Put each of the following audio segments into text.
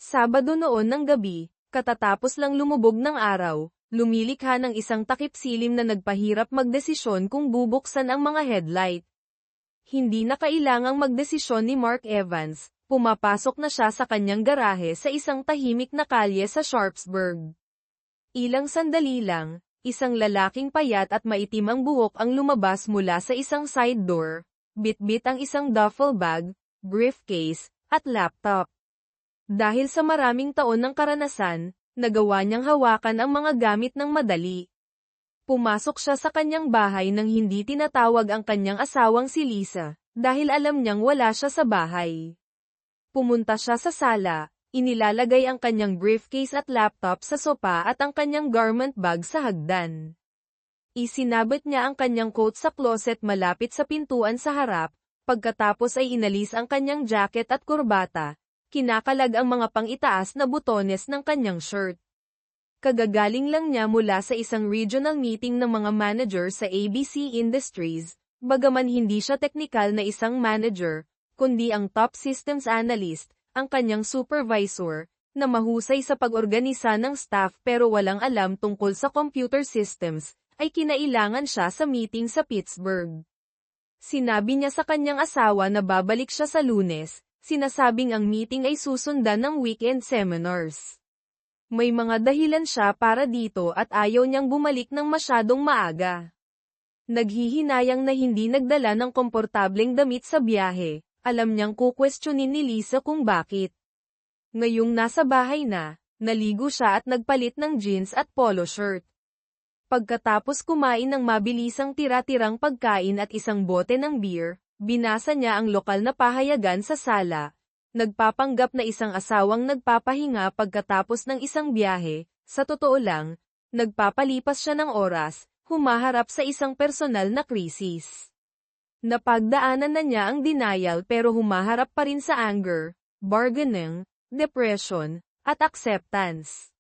Sabado noon ng gabi, katatapos lang lumubog ng araw, lumilikha ng isang takip-silim na nagpahirap magdesisyon kung bubuksan ang mga headlight. Hindi na kailangang magdesisyon ni Mark Evans, pumapasok na siya sa kanyang garahe sa isang tahimik na kalye sa Sharpsburg. Ilang sandali lang, isang lalaking payat at maitim ang buhok ang lumabas mula sa isang side door, bitbit ang isang duffel bag, briefcase, at laptop. Dahil sa maraming taon ng karanasan, nagawa niyang hawakan ang mga gamit ng madali. Pumasok siya sa kanyang bahay nang hindi tinatawag ang kanyang asawang si Lisa, dahil alam niyang wala siya sa bahay. Pumunta siya sa sala, inilalagay ang kanyang briefcase at laptop sa sopa at ang kanyang garment bag sa hagdan. Isinabit niya ang kanyang coat sa closet malapit sa pintuan sa harap, pagkatapos ay inalis ang kanyang jacket at kurbata. Kinakalag ang mga pang-itaas na butones ng kanyang shirt. Kagagaling lang niya mula sa isang regional meeting ng mga manager sa ABC Industries, bagaman hindi siya teknikal na isang manager, kundi ang top systems analyst, ang kanyang supervisor, na mahusay sa pag-organisa ng staff pero walang alam tungkol sa computer systems, ay kinailangan siya sa meeting sa Pittsburgh. Sinabi niya sa kanyang asawa na babalik siya sa Lunes. Sinasabing ang meeting ay susundan ng weekend seminars. May mga dahilan siya para dito at ayaw niyang bumalik ng masyadong maaga. Naghihinayang na hindi nagdala ng komportableng damit sa biyahe, alam niyang kukwestiyonin ni Lisa kung bakit. Ngayong nasa bahay na, naligo siya at nagpalit ng jeans at polo shirt. Pagkatapos kumain ng mabilisang tira-tirang pagkain at isang bote ng beer, binasa niya ang lokal na pahayagan sa sala. Nagpapanggap na isang asawang nagpapahinga pagkatapos ng isang biyahe, sa totoo lang, nagpapalipas siya ng oras, humaharap sa isang personal na krisis. Napagdaanan na niya ang denial pero humaharap pa rin sa anger, bargaining, depression, at acceptance.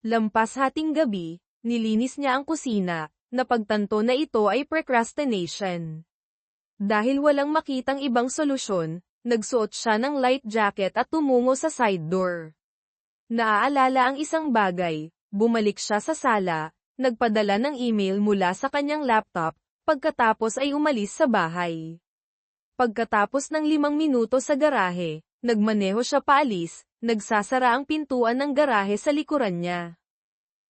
Lampas hating gabi, nilinis niya ang kusina, napagtanto na ito ay procrastination. Dahil walang makitang ibang solusyon, nagsuot siya ng light jacket at tumungo sa side door. Naaalala ang isang bagay, bumalik siya sa sala, nagpadala ng email mula sa kanyang laptop, pagkatapos ay umalis sa bahay. Pagkatapos ng 5 minuto sa garahe, nagmaneho siya paalis, nagsasara ang pintuan ng garahe sa likuran niya.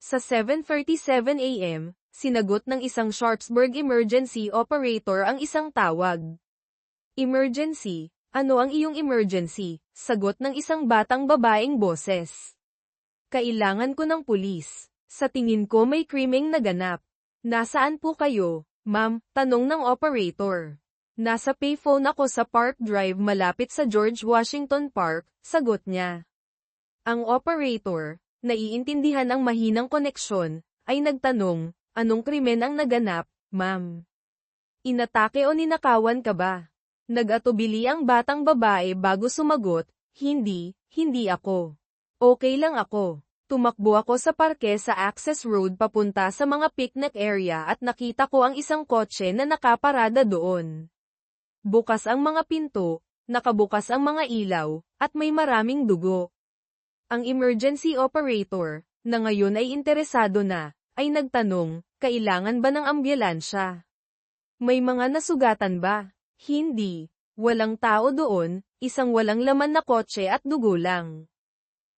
Sa 7:37 a.m., sinagot ng isang Sharpsburg emergency operator ang isang tawag. Emergency, ano ang iyong emergency? Sagot ng isang batang babaeng boses. Kailangan ko ng pulis. Sa tingin ko may krimeng naganap. Nasaan po kayo, ma'am? Tanong ng operator. Nasa payphone ako sa Park Drive malapit sa George Washington Park, sagot niya. Ang operator, naiintindihan ang mahinang koneksyon, ay nagtanong, anong krimen ang naganap, ma'am? Inatake o ninakawan ka ba? Nag-atubili ang batang babae bago sumagot, hindi ako. Okay lang ako. Tumakbo ako sa parke sa Access Road papunta sa mga picnic area at nakita ko ang isang kotse na nakaparada doon. Bukas ang mga pinto, nakabukas ang mga ilaw, at may maraming dugo. Ang emergency operator, na ngayon ay interesado na, ay nagtanong, kailangan ba ng ambulansya? May mga nasugatan ba? Hindi. Walang tao doon, isang walang laman na kotse at dugo lang.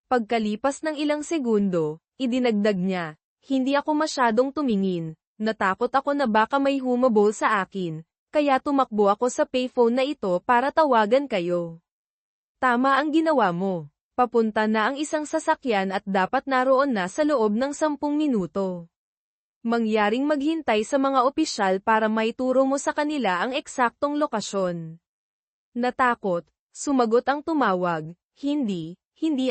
Pagkalipas ng ilang segundo, idinagdag niya, hindi ako masyadong tumingin, natakot ako na baka may humabol sa akin, kaya tumakbo ako sa payphone na ito para tawagan kayo. Tama ang ginawa mo. Papunta na ang isang sasakyan at dapat naroon na sa loob ng 10 minuto. Mangyaring maghintay sa mga opisyal para maituro mo sa kanila ang eksaktong lokasyon. Natakot, sumagot ang tumawag, hindi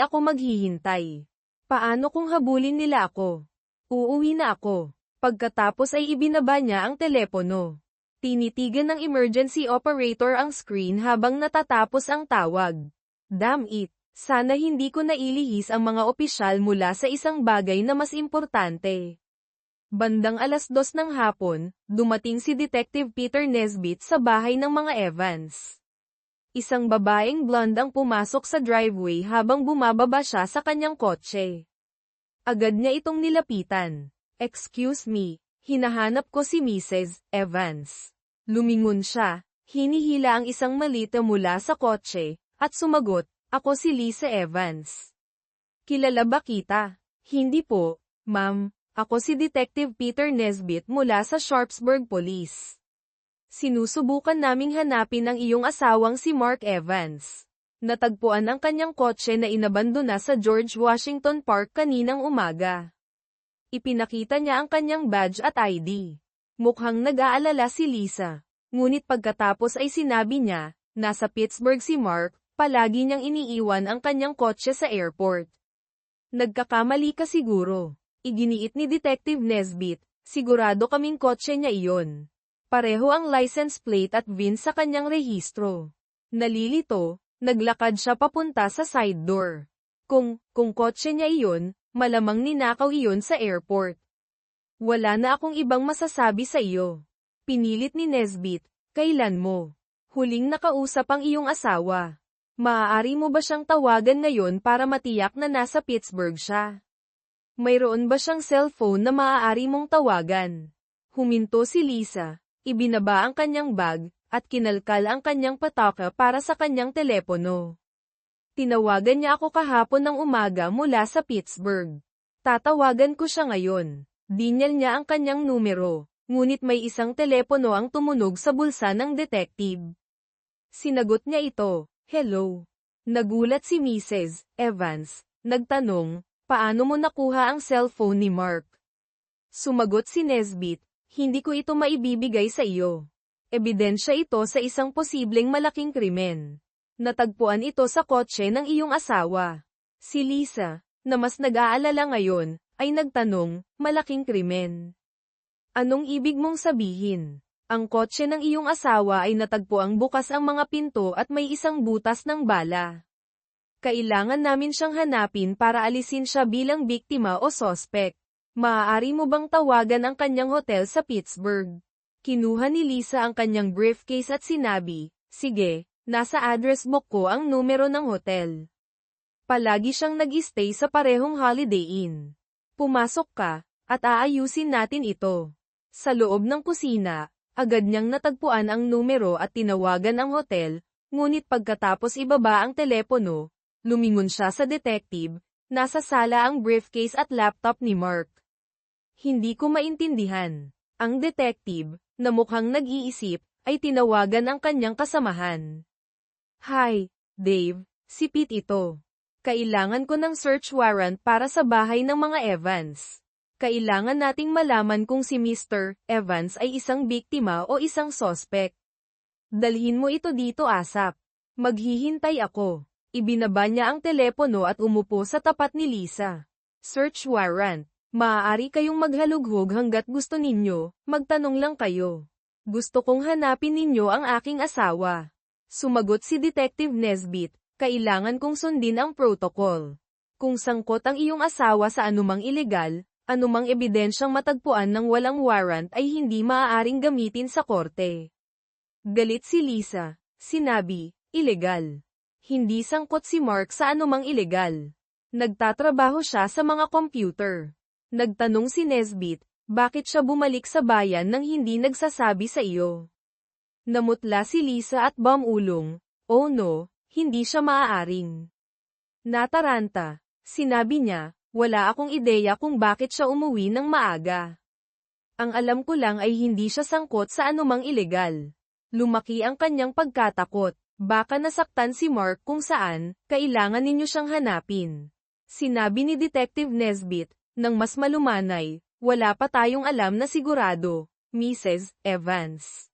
ako maghihintay. Paano kung habulin nila ako? Uuwi na ako. Pagkatapos ay ibinaba niya ang telepono. Tinitigan ng emergency operator ang screen habang natatapos ang tawag. Damn it! Sana hindi ko nailihis ang mga opisyal mula sa isang bagay na mas importante. Bandang 2:00 ng hapon, dumating si Detective Peter Nesbitt sa bahay ng mga Evans. Isang babaeng blonde ang pumasok sa driveway habang bumababa siya sa kanyang kotse. Agad niya itong nilapitan. "Excuse me, hinahanap ko si Mrs. Evans." Lumingon siya, hinihila ang isang malita mula sa kotse, at sumagot, "Ako si Lisa Evans." "Kilala ba kita?" "Hindi po, ma'am. Ako si Detective Peter Nesbit mula sa Sharpsburg Police. Sinusubukan naming hanapin ang iyong asawang si Mark Evans. Natagpuan ang kanyang kotse na inabandona sa George Washington Park kaninang umaga." Ipinakita niya ang kanyang badge at ID. Mukhang nag-aalala si Lisa. Ngunit pagkatapos ay sinabi niya, nasa Pittsburgh si Mark, palagi niyang iniiwan ang kanyang kotse sa airport. "Nagkakamali ka siguro." Iginiit ni Detective Nesbit, "Sigurado kaming kotse niya iyon. Pareho ang license plate at VIN sa kanyang rehistro." Nalilito, naglakad siya papunta sa side door. Kung kotse niya iyon, malamang ninakaw iyon sa airport." "Wala na akong ibang masasabi sa iyo." Pinilit ni Nesbit, "Kailan mo huling nakausap ang iyong asawa? Maaari mo ba siyang tawagan ngayon para matiyak na nasa Pittsburgh siya? Mayroon ba siyang cellphone na maaari mong tawagan?" Huminto si Lisa. Ibinaba ang kanyang bag, at kinalkal ang kanyang pataka para sa kanyang telepono. "Tinawagan niya ako kahapon ng umaga mula sa Pittsburgh. Tatawagan ko siya ngayon." Dinyal niya ang kanyang numero, ngunit may isang telepono ang tumunog sa bulsa ng detective. Sinagot niya ito, "Hello." Nagulat si Mrs. Evans, nagtanong, "Paano mo nakuha ang cellphone ni Mark?" Sumagot si Nesbit, "Hindi ko ito maibibigay sa iyo. Ebidensya ito sa isang posibleng malaking krimen. Natagpuan ito sa kotse ng iyong asawa." Si Lisa, na mas nag-aalala ngayon, ay nagtanong, "Malaking krimen? Anong ibig mong sabihin?" "Ang kotse ng iyong asawa ay natagpuang bukas ang mga pinto at may isang butas ng bala. Kailangan namin siyang hanapin para alisin siya bilang biktima o sospek. Maaari mo bang tawagan ang kanyang hotel sa Pittsburgh?" Kinuha ni Lisa ang kanyang briefcase at sinabi, "Sige, nasa address book ko ang numero ng hotel. Palagi siyang nag-stay sa parehong Holiday Inn. Pumasok ka, at aayusin natin ito." Sa loob ng kusina, agad niyang natagpuan ang numero at tinawagan ang hotel, ngunit pagkatapos ibaba ang telepono, lumingon siya sa detective. Nasa sala ang briefcase at laptop ni Mark. "Hindi ko maintindihan." Ang detective, na mukhang nag-iisip, ay tinawagan ang kanyang kasamahan. "Hi, Dave, si Pete ito. Kailangan ko ng search warrant para sa bahay ng mga Evans. Kailangan nating malaman kung si Mr. Evans ay isang biktima o isang sospek. Dalhin mo ito dito ASAP. Maghihintay ako." Ibinaba niya ang telepono at umupo sa tapat ni Lisa. "Search warrant. Maaari kayong maghalughog hanggat gusto ninyo, magtanong lang kayo. Gusto kong hanapin ninyo ang aking asawa." Sumagot si Detective Nesbit, "Kailangan kong sundin ang protocol. Kung sangkot ang iyong asawa sa anumang ilegal, anumang ebidensyang matagpuan ng walang warrant ay hindi maaaring gamitin sa korte." Galit si Lisa. Sinabi, "Ilegal. Hindi sangkot si Mark sa anumang ilegal. Nagtatrabaho siya sa mga computer." Nagtanong si Nesbit, "Bakit siya bumalik sa bayan nang hindi nagsasabi sa iyo?" Namutla si Lisa at bumulong, "Oh no, hindi siya maaaring." Nataranta. Sinabi niya, "Wala akong ideya kung bakit siya umuwi ng maaga. Ang alam ko lang ay hindi siya sangkot sa anumang ilegal." Lumaki ang kanyang pagkatakot. Baka nasaktan si Mark kung saan, kailangan ninyo siyang hanapin. Sinabi ni Detective Nesbit, nang mas malumanay, "Wala pa tayong alam na sigurado, Mrs. Evans.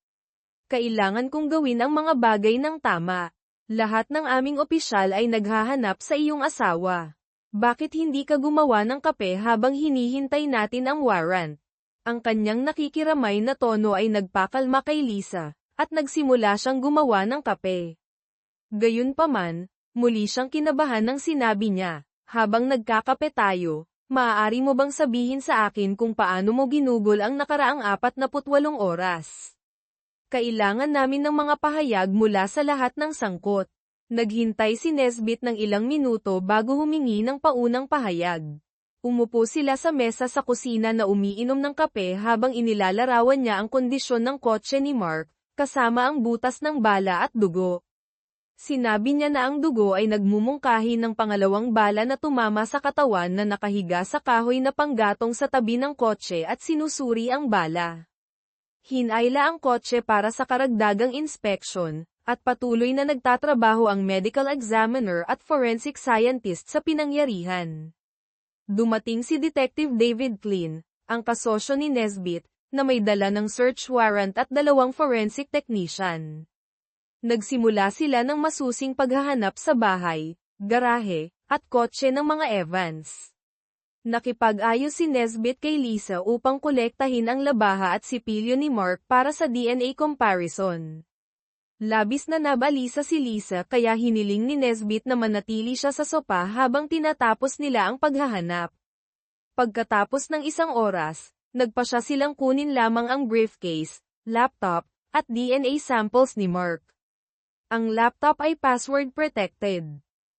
Kailangan kong gawin ang mga bagay ng tama. Lahat ng aming opisyal ay naghahanap sa iyong asawa. Bakit hindi ka gumawa ng kape habang hinihintay natin ang warrant?" Ang kanyang nakikiramay na tono ay nagpakalma kay Lisa, at nagsimula siyang gumawa ng kape. Gayunpaman, muli siyang kinabahan nang sinabi niya, "Habang nagkakape tayo, maaari mo bang sabihin sa akin kung paano mo ginugol ang nakaraang 48 oras?" Kailangan namin ng mga pahayag mula sa lahat ng sangkot. Naghintay si Nesbit ng ilang minuto bago humingi ng paunang pahayag. Umupo sila sa mesa sa kusina na umiinom ng kape habang inilalarawan niya ang kondisyon ng kotse ni Mark, kasama ang butas ng bala at dugo. Sinabi niya na ang dugo ay nagmumungkahi ng pangalawang bala na tumama sa katawan na nakahiga sa kahoy na panggatong sa tabi ng kotse at sinusuri ang bala. Hinayla ang kotse para sa karagdagang inspeksyon, at patuloy na nagtatrabaho ang medical examiner at forensic scientist sa pinangyarihan. Dumating si Detective David Klein, ang kasosyo ni Nesbit, na may dala ng search warrant at 2 forensic technician. Nagsimula sila ng masusing paghahanap sa bahay, garahe, at kotse ng mga Evans. Nakipag-ayos si Nesbit kay Lisa upang kolektahin ang labaha at sipilyo ni Mark para sa DNA comparison. Labis na nabalisa si Lisa kaya hiniling ni Nesbit na manatili siya sa sopa habang tinatapos nila ang paghahanap. Pagkatapos ng 1 oras, nagpasya silang kunin lamang ang briefcase, laptop, at DNA samples ni Mark. Ang laptop ay password protected.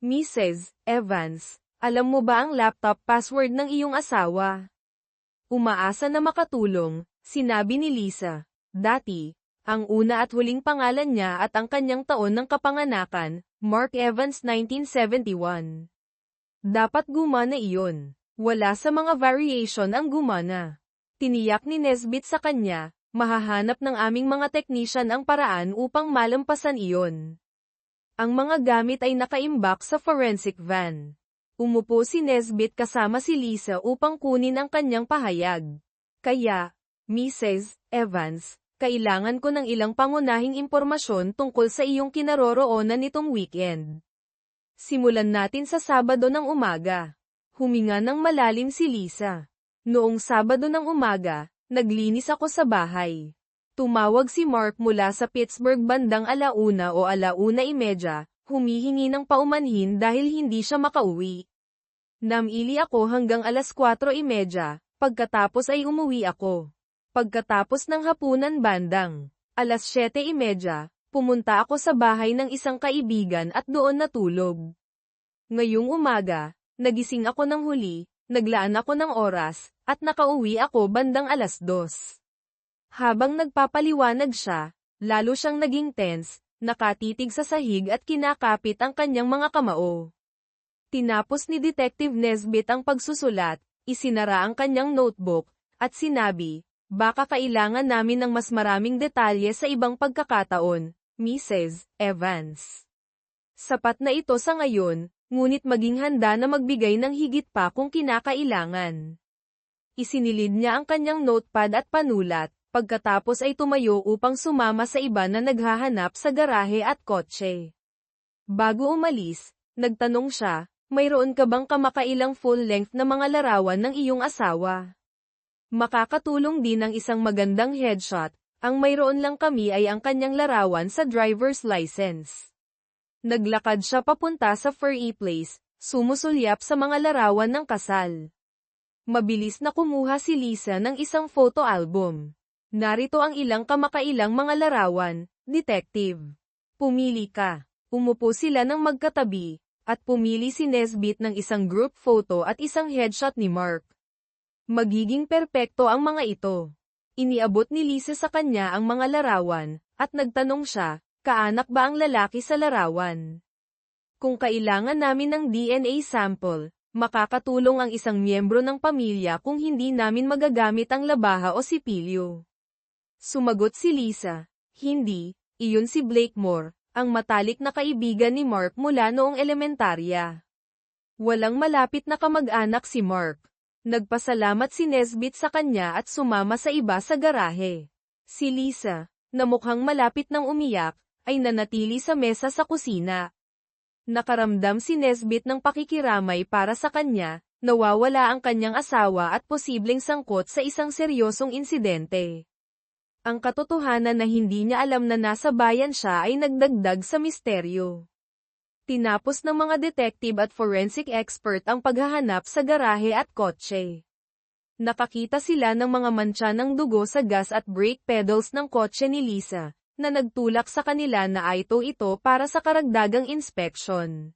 Mrs. Evans, alam mo ba ang laptop password ng iyong asawa? Umaasa na makatulong, sinabi ni Lisa. Dati, ang una at huling pangalan niya at ang kanyang taon ng kapanganakan, Mark Evans 1971. Dapat gumana iyon. Wala sa mga variation ang gumana. Tiniyak ni Nesbit sa kanya, mahahanap ng aming mga technician ang paraan upang malampasan iyon. Ang mga gamit ay nakaimbak sa forensic van. Umupo si Nesbit kasama si Lisa upang kunin ang kanyang pahayag. Kaya, Mrs. Evans, kailangan ko ng ilang pangunahing impormasyon tungkol sa iyong kinaroroonan nitong weekend. Simulan natin sa Sabado ng umaga. Huminga ng malalim si Lisa. Noong Sabado ng umaga, naglinis ako sa bahay. Tumawag si Mark mula sa Pittsburgh bandang 1:00 o 1:30, humihingi ng paumanhin dahil hindi siya makauwi. Namili ako hanggang 4:30, pagkatapos ay umuwi ako. Pagkatapos ng hapunan bandang 7:30, pumunta ako sa bahay ng isang kaibigan at doon natulog. Ngayong umaga, nagising ako ng huli, naglaan ako ng oras, at nakauwi ako bandang 2:00. Habang nagpapaliwanag siya, lalo siyang naging tense, nakatitig sa sahig at kinakapit ang kanyang mga kamao. Tinapos ni Detective Nesbit ang pagsusulat, isinara ang kanyang notebook, at sinabi, baka kailangan namin ng mas maraming detalye sa ibang pagkakataon, Mrs. Evans. Sapat na ito sa ngayon, ngunit maging handa na magbigay ng higit pa kung kinakailangan. Isinilid niya ang kanyang notepad at panulat, pagkatapos ay tumayo upang sumama sa iba na naghahanap sa garahe at kotse. Bago umalis, nagtanong siya, mayroon ka bang kamakailang full-length na mga larawan ng iyong asawa? Makakatulong din ang isang magandang headshot, ang mayroon lang kami ay ang kanyang larawan sa driver's license. Naglakad siya papunta sa Furry Place, sumusulyap sa mga larawan ng kasal. Mabilis na kumuha si Lisa ng isang photo album. Narito ang ilang kamakailang mga larawan, Detective. Pumili ka. Umupo sila ng magkatabi, at pumili si Nesbit ng isang group photo at isang headshot ni Mark. Magiging perpekto ang mga ito. Iniabot ni Lisa sa kanya ang mga larawan, at nagtanong siya, kaanak ba ang lalaki sa larawan? Kung kailangan namin ng DNA sample, makakatulong ang isang miyembro ng pamilya kung hindi namin magagamit ang labaha o sipilyo. Sumagot si Lisa, hindi, iyon si Blakemore, ang matalik na kaibigan ni Mark mula noong elementarya. Walang malapit na kamag-anak si Mark. Nagpasalamat si Nesbit sa kanya at sumama sa iba sa garahe. Si Lisa, na mukhang malapit nang umiyak, ay nanatili sa mesa sa kusina. Nakaramdam si Nesbit ng pakikiramay para sa kanya, nawawala ang kanyang asawa at posibleng sangkot sa isang seryosong insidente. Ang katotohanan na hindi niya alam na nasa bayan siya ay nagdagdag sa misteryo. Tinapos ng mga detective at forensic expert ang paghahanap sa garahe at kotse. Nakakita sila ng mga mantsa ng dugo sa gas at brake pedals ng kotse ni Lisa, na nagtulak sa kanila na ito para sa karagdagang inspeksyon.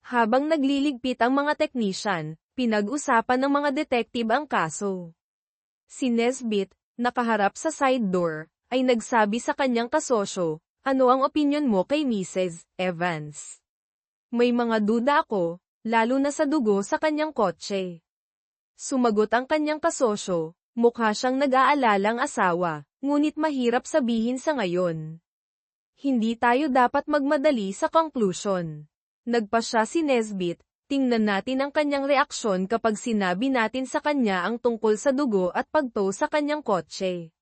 Habang nagliligpit ang mga teknisyan, pinag-usapan ng mga detective ang kaso. Si Nesbit, nakaharap sa side door, ay nagsabi sa kanyang kasosyo, "Ano ang opinyon mo kay Mrs. Evans?" "May mga duda ako, lalo na sa dugo sa kanyang kotse." Sumagot ang kanyang kasosyo, "Mukha siyang nag-aalalang asawa, ngunit mahirap sabihin sa ngayon. Hindi tayo dapat magmadali sa conclusion." Nagpasya si Nesbit, "Tingnan natin ang kanyang reaksyon kapag sinabi natin sa kanya ang tungkol sa dugo at pagtow sa kanyang kotse."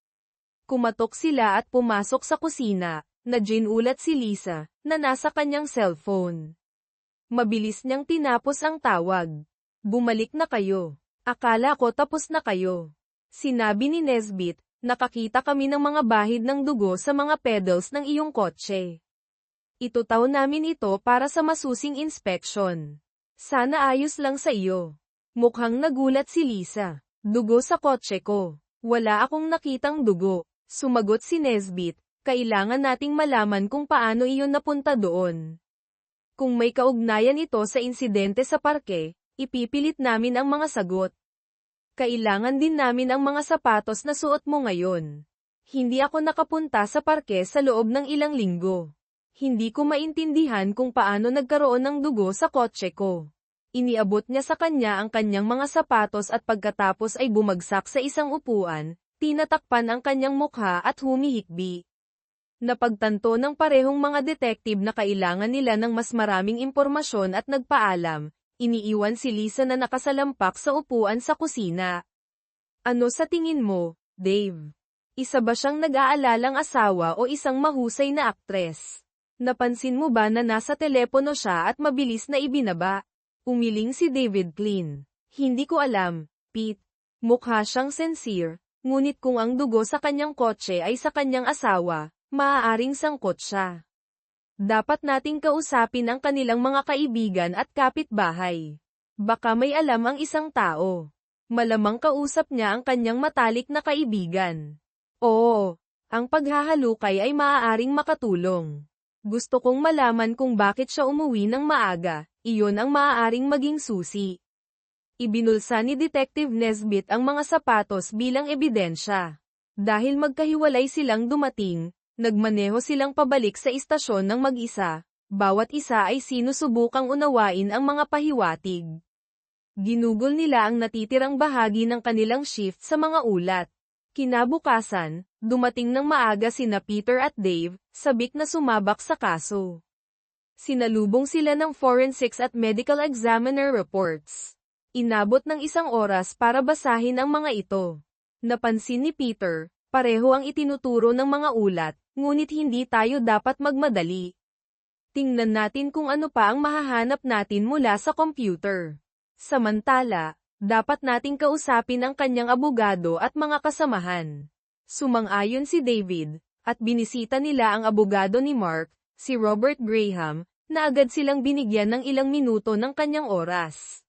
Kumatok sila at pumasok sa kusina, na ginulat si Lisa, na nasa kanyang cellphone. Mabilis niyang tinapos ang tawag. "Bumalik na kayo. Akala ko tapos na kayo." Sinabi ni Nesbit, "Nakakita kami ng mga bahid ng dugo sa mga pedals ng iyong kotse. Itutaw namin ito para sa masusing inspection. Sana ayos lang sa iyo." Mukhang nagulat si Lisa. "Dugo sa kotse ko. Wala akong nakitang dugo." Sumagot si Nesbit, "Kailangan nating malaman kung paano iyon napunta doon. Kung may kaugnayan ito sa insidente sa parke, ipipilit namin ang mga sagot. Kailangan din namin ang mga sapatos na suot mo ngayon. Hindi ako nakapunta sa parke sa loob ng ilang linggo. Hindi ko maintindihan kung paano nagkaroon ng dugo sa kotse ko." Iniabot niya sa kanya ang kanyang mga sapatos at pagkatapos ay bumagsak sa isang upuan, tinatakpan ang kanyang mukha at humihikbi. Napagtanto ng parehong mga detective na kailangan nila ng mas maraming impormasyon at nagpaalam. Iniiwan si Lisa na nakasalampak sa upuan sa kusina. "Ano sa tingin mo, Dave? Isa ba siyang nag-aalalang asawa o isang mahusay na aktres? Napansin mo ba na nasa telepono siya at mabilis na ibinaba?" Umiling si David Klein. "Hindi ko alam, Pete. Mukha siyang sincere, ngunit kung ang dugo sa kanyang kotse ay sa kanyang asawa, maaaring sangkot siya. Dapat nating kausapin ang kanilang mga kaibigan at kapitbahay. Baka may alam ang isang tao. Malamang kausap niya ang kanyang matalik na kaibigan. Oo, ang paghahalukay ay maaaring makatulong. Gusto kong malaman kung bakit siya umuwi ng maaga, iyon ang maaaring maging susi." Ibinulsa ni Detective Nesbit ang mga sapatos bilang ebidensya. Dahil magkahiwalay silang dumating, nagmaneho silang pabalik sa istasyon ng mag-isa, bawat isa ay sinusubukang unawain ang mga pahiwatig. Ginugol nila ang natitirang bahagi ng kanilang shift sa mga ulat. Kinabukasan, dumating ng maaga sina Peter at Dave, sabik na sumabak sa kaso. Sinalubong sila ng forensics at medical examiner reports. Inabot ng 1 oras para basahin ang mga ito. Napansin ni Peter, pareho ang itinuturo ng mga ulat, ngunit hindi tayo dapat magmadali. Tingnan natin kung ano pa ang mahahanap natin mula sa computer. Samantala, dapat nating kausapin ang kanyang abogado at mga kasamahan. Sumang-ayon si David, at binisita nila ang abogado ni Mark, si Robert Graham, na agad silang binigyan ng ilang minuto ng kanyang oras.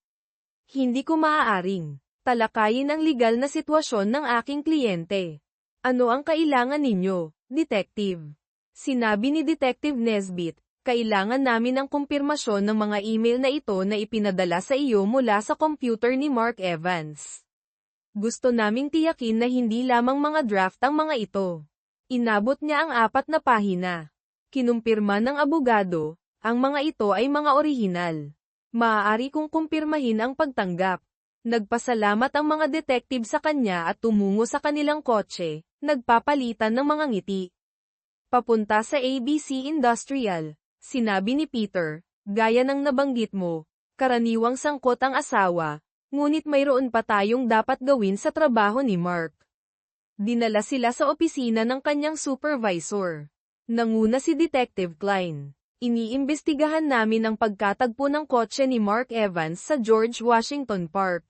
"Hindi ko maaaring talakayin ang legal na sitwasyon ng aking kliyente. Ano ang kailangan ninyo, Detective?" Sinabi ni Detective Nesbit, "Kailangan namin ng kumpirmasyon ng mga email na ito na ipinadala sa iyo mula sa computer ni Mark Evans. Gusto naming tiyakin na hindi lamang mga draft ang mga ito." Inabot niya ang 4 na pahina. Kinumpirma ng abogado, ang mga ito ay mga orihinal. Maaari kong kumpirmahin ang pagtanggap. Nagpasalamat ang mga detective sa kanya at tumungo sa kanilang kotse, nagpapalitan ng mga ngiti. Papunta sa ABC Industrial. Sinabi ni Peter, "Gaya ng nabanggit mo, karaniwang sangkot ang asawa, ngunit mayroon pa tayong dapat gawin sa trabaho ni Mark." Dinala sila sa opisina ng kanyang supervisor. Nanguna si Detective Klein. "Iniimbestigahan namin ang pagkatagpo ng kotse ni Mark Evans sa George Washington Park.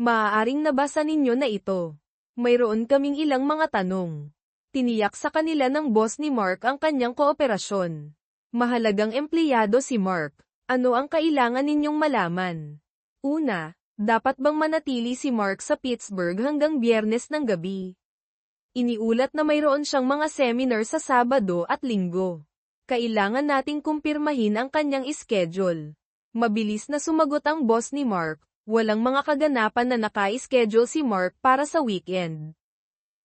Maaaring nabasa ninyo na ito. Mayroon kaming ilang mga tanong." Tiniyak sa kanila ng boss ni Mark ang kanyang kooperasyon. "Mahalagang empleyado si Mark. Ano ang kailangan ninyong malaman? Una, dapat bang manatili si Mark sa Pittsburgh hanggang Biyernes ng gabi? Iniulat na mayroon siyang mga seminar sa Sabado at Linggo. Kailangan nating kumpirmahin ang kanyang schedule. Mabilis na sumagot ang boss ni Mark, walang mga kaganapan na naka-schedule si Mark para sa weekend.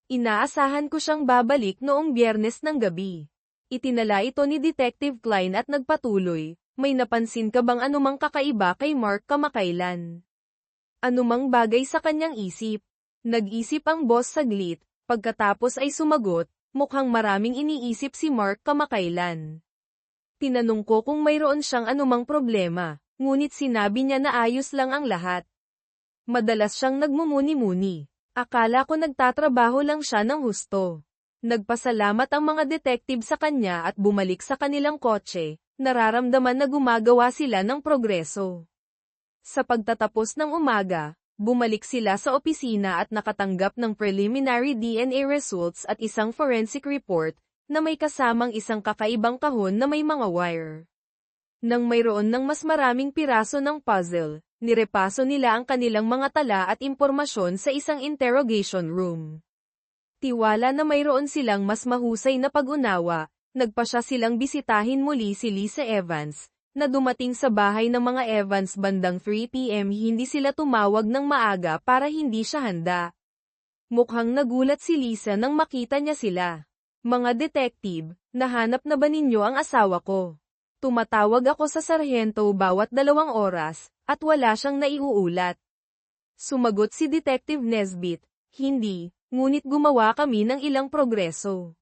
Inaasahan ko siyang babalik noong Biyernes ng gabi. Itinala ito ni Detective Klein at nagpatuloy, may napansin ka bang anumang kakaiba kay Mark kamakailan? Anumang bagay sa kanyang isip? Nag-isip ang boss saglit. Pagkatapos ay sumagot, mukhang maraming iniisip si Mark kamakailan. Tinanong ko kung mayroon siyang anumang problema, ngunit sinabi niya na ayos lang ang lahat. Madalas siyang nagmumuni-muni. Akala ko nagtatrabaho lang siya ng husto. Nagpasalamat ang mga detective sa kanya at bumalik sa kanilang kotse, nararamdaman na gumagawa sila ng progreso. Sa pagtatapos ng umaga, bumalik sila sa opisina at nakatanggap ng preliminary DNA results at isang forensic report, na may kasamang isang kakaibang kahon na may mga wire. Nang mayroon ng mas maraming piraso ng puzzle, nirepaso nila ang kanilang mga tala at impormasyon sa isang interrogation room. Tiwala na mayroon silang mas mahusay na pag-unawa, nagpasya silang bisitahin muli si Lisa Evans, na dumating sa bahay ng mga Evans bandang 3 p.m. Hindi sila tumawag ng maaga para hindi siya handa. Mukhang nagulat si Lisa nang makita niya sila. Mga detective, nahanap na ba ninyo ang asawa ko? Tumatawag ako sa sarhento bawat 2 oras, at wala siyang naiuulat. Sumagot si Detective Nesbit, hindi, ngunit gumawa kami ng ilang progreso.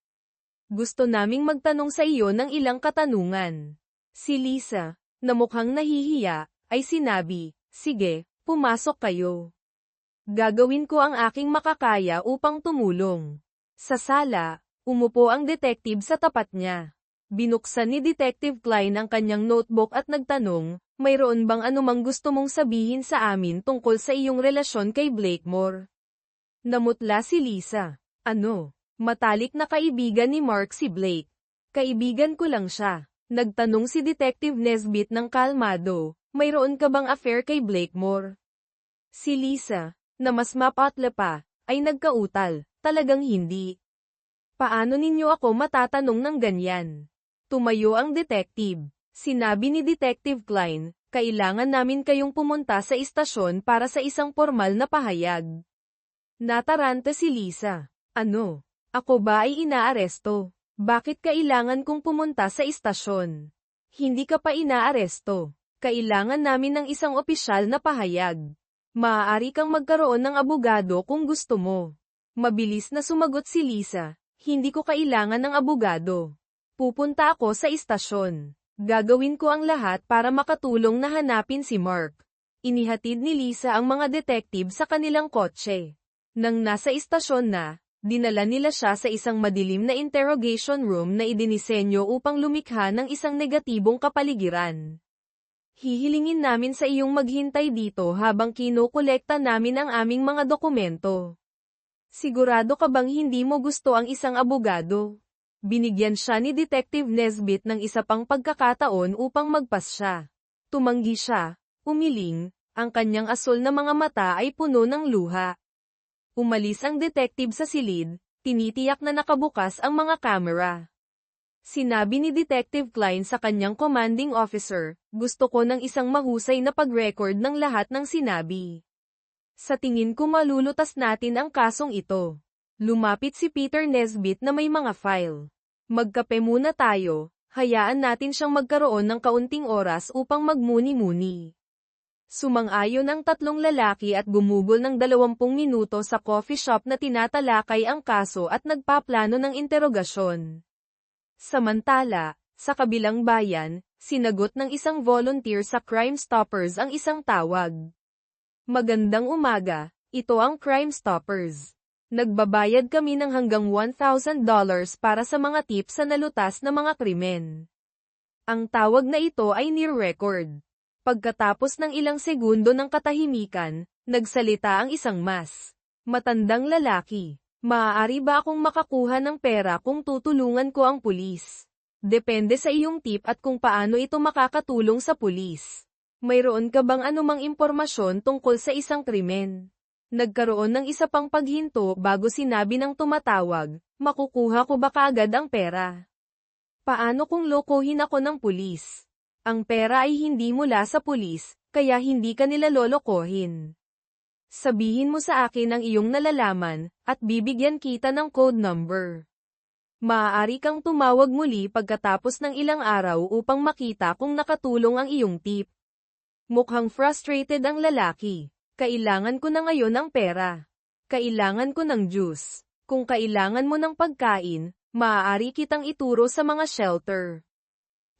Gusto naming magtanong sa iyo ng ilang katanungan. Si Lisa, na mukhang nahihiya, ay sinabi, sige, pumasok kayo. Gagawin ko ang aking makakaya upang tumulong. Sa sala, umupo ang detective sa tapat niya. Binuksan ni Detective Klein ang kanyang notebook at nagtanong, mayroon bang anumang gusto mong sabihin sa amin tungkol sa iyong relasyon kay Blakemore? Namutla si Lisa. Ano? Matalik na kaibigan ni Mark si Blake. Kaibigan ko lang siya. Nagtanong si Detective Nesbit ng kalmado, mayroon ka bang affair kay Blakemore? Si Lisa, na mas mapatla pa, ay nagkautal, talagang hindi. Paano ninyo ako matatanong ng ganyan? Tumayo ang detective. Sinabi ni Detective Klein, kailangan namin kayong pumunta sa istasyon para sa isang formal na pahayag. Nataranta si Lisa. Ano? Ako ba ay inaaresto? Bakit kailangan kong pumunta sa istasyon? Hindi ka pa inaaresto. Kailangan namin ng isang opisyal na pahayag. Maaari kang magkaroon ng abogado kung gusto mo. Mabilis na sumagot si Lisa. Hindi ko kailangan ng abogado. Pupunta ako sa istasyon. Gagawin ko ang lahat para makatulong na hanapin si Mark. Inihatid ni Lisa ang mga detective sa kanilang kotse. Nang nasa istasyon na, dinala nila siya sa isang madilim na interrogation room na idinisenyo upang lumikha ng isang negatibong kapaligiran. Hihilingin namin sa iyong maghintay dito habang kinukolekta namin ang aming mga dokumento. Sigurado ka bang hindi mo gusto ang isang abogado? Binigyan siya ni Detective Nesbit ng isa pang pagkakataon upang magpas siya. Tumanggi siya, umiling, ang kanyang asul na mga mata ay puno ng luha. Umalis ang detective sa silid, tinitiyak na nakabukas ang mga kamera. Sinabi ni Detective Klein sa kanyang commanding officer, gusto ko ng isang mahusay na pag-record ng lahat ng sinabi. Sa tingin ko malulutas natin ang kasong ito. Lumapit si Peter Nesbit na may mga file. Magkape muna tayo, hayaan natin siyang magkaroon ng kaunting oras upang magmuni-muni. Sumang-ayon ang 3 lalaki at gumugol ng 20 minuto sa coffee shop na tinatalakay ang kaso at nagpaplano ng interogasyon. Samantala, sa kabilang bayan, sinagot ng isang volunteer sa Crime Stoppers ang isang tawag. Magandang umaga, ito ang Crime Stoppers. Nagbabayad kami ng hanggang $1,000 para sa mga tips sa nalutas na mga krimen. Ang tawag na ito ay near-record. Pagkatapos ng ilang segundo ng katahimikan, nagsalita ang isang mas matandang lalaki. Maaari ba akong makakuha ng pera kung tutulungan ko ang pulis? Depende sa iyong tip at kung paano ito makakatulong sa pulis. Mayroon ka bang anumang impormasyon tungkol sa isang krimen? Nagkaroon ng isa pang paghinto bago sinabi ng tumatawag, makukuha ko ba kaagad ang pera? Paano kung lokohin ako ng pulis? Ang pera ay hindi mula sa pulis, kaya hindi ka nila lolokohin. Sabihin mo sa akin ang iyong nalalaman, at bibigyan kita ng code number. Maaari kang tumawag muli pagkatapos ng ilang araw upang makita kung nakatulong ang iyong tip. Mukhang frustrated ang lalaki. Kailangan ko na ngayon ng pera. Kailangan ko ng juice. Kung kailangan mo ng pagkain, maaari kitang ituro sa mga shelter.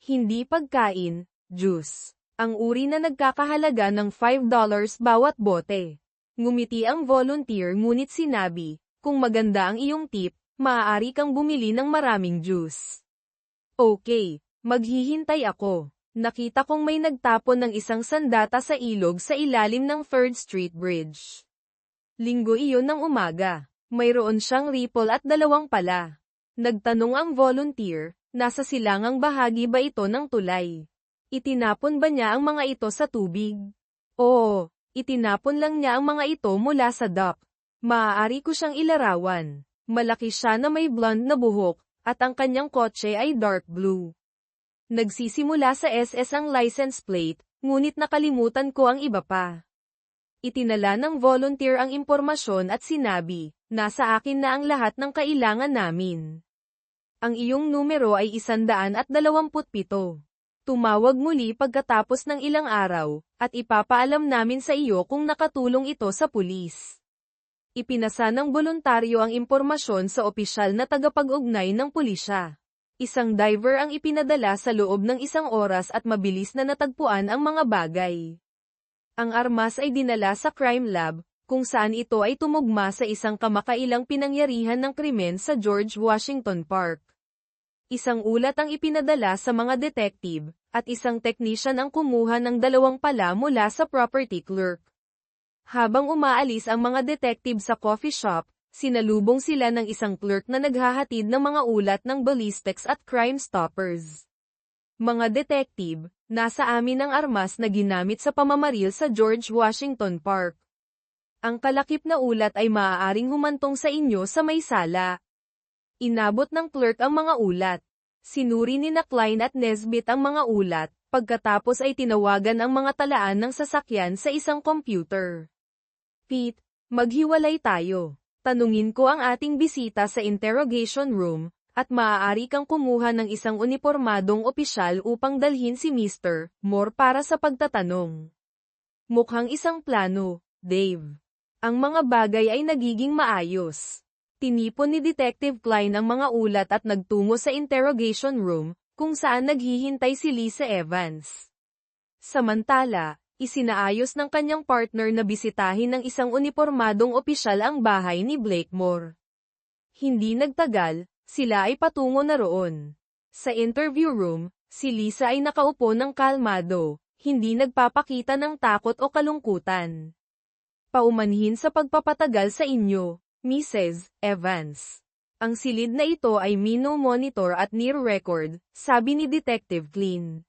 Hindi pagkain, juice. Ang uri na nagkakahalaga ng $5 bawat bote. Ngumiti ang volunteer ngunit sinabi, kung maganda ang iyong tip, maaari kang bumili ng maraming juice. Okay, maghihintay ako. Nakita kong may nagtapon ng isang sandata sa ilog sa ilalim ng 3rd Street Bridge. Linggo iyon ng umaga. Mayroon siyang ripple at 2 pala. Nagtanong ang volunteer, nasa silangang bahagi ba ito ng tulay? Itinapon ba niya ang mga ito sa tubig? Oo, itinapon lang niya ang mga ito mula sa dock. Maaari ko siyang ilarawan. Malaki siya na may blonde na buhok, at ang kanyang kotse ay dark blue. Nagsisimula sa SS ang license plate, ngunit nakalimutan ko ang iba pa. Itinala ng volunteer ang impormasyon at sinabi, nasa akin na ang lahat ng kailangan namin. Ang iyong numero ay 127. Tumawag muli pagkatapos ng ilang araw, at ipapaalam namin sa iyo kung nakatulong ito sa pulis. Ipinasa ng voluntaryo ang impormasyon sa opisyal na tagapag-ugnay ng pulisya. Isang diver ang ipinadala sa loob ng 1 oras at mabilis na natagpuan ang mga bagay. Ang armas ay dinala sa crime lab, kung saan ito ay tumugma sa isang kamakailang pinangyarihan ng krimen sa George Washington Park. Isang ulat ang ipinadala sa mga detective, at isang technician ang kumuha ng 2 pala mula sa property clerk. Habang umaalis ang mga detective sa coffee shop, sinalubong sila ng isang clerk na naghahatid ng mga ulat ng ballistics at Crime Stoppers. Mga detective, nasa amin ang armas na ginamit sa pamamaril sa George Washington Park. Ang kalakip na ulat ay maaaring humantong sa inyo sa may sala. Inabot ng clerk ang mga ulat. Sinuri ni Klein at Nesbitt ang mga ulat, pagkatapos ay tinawagan ang mga talaan ng sasakyan sa isang computer. Pete, maghiwalay tayo. Tanungin ko ang ating bisita sa interrogation room, at maaari kang kumuha ng isang unipormadong opisyal upang dalhin si Mr. Moore para sa pagtatanong. Mukhang isang plano, Dave. Ang mga bagay ay nagiging maayos. Tinipon ni Detective Klein ang mga ulat at nagtungo sa interrogation room, kung saan naghihintay si Lisa Evans. Samantala, isinaayos ng kanyang partner na bisitahin ng isang unipormadong opisyal ang bahay ni Blakemore. Hindi nagtagal, sila ay patungo na roon. Sa interview room, si Lisa ay nakaupo ng kalmado, hindi nagpapakita ng takot o kalungkutan. Paumanhin sa pagpapatagal sa inyo, Mrs. Evans. Ang silid na ito ay mino-monitor at near-record, sabi ni Detective Klein.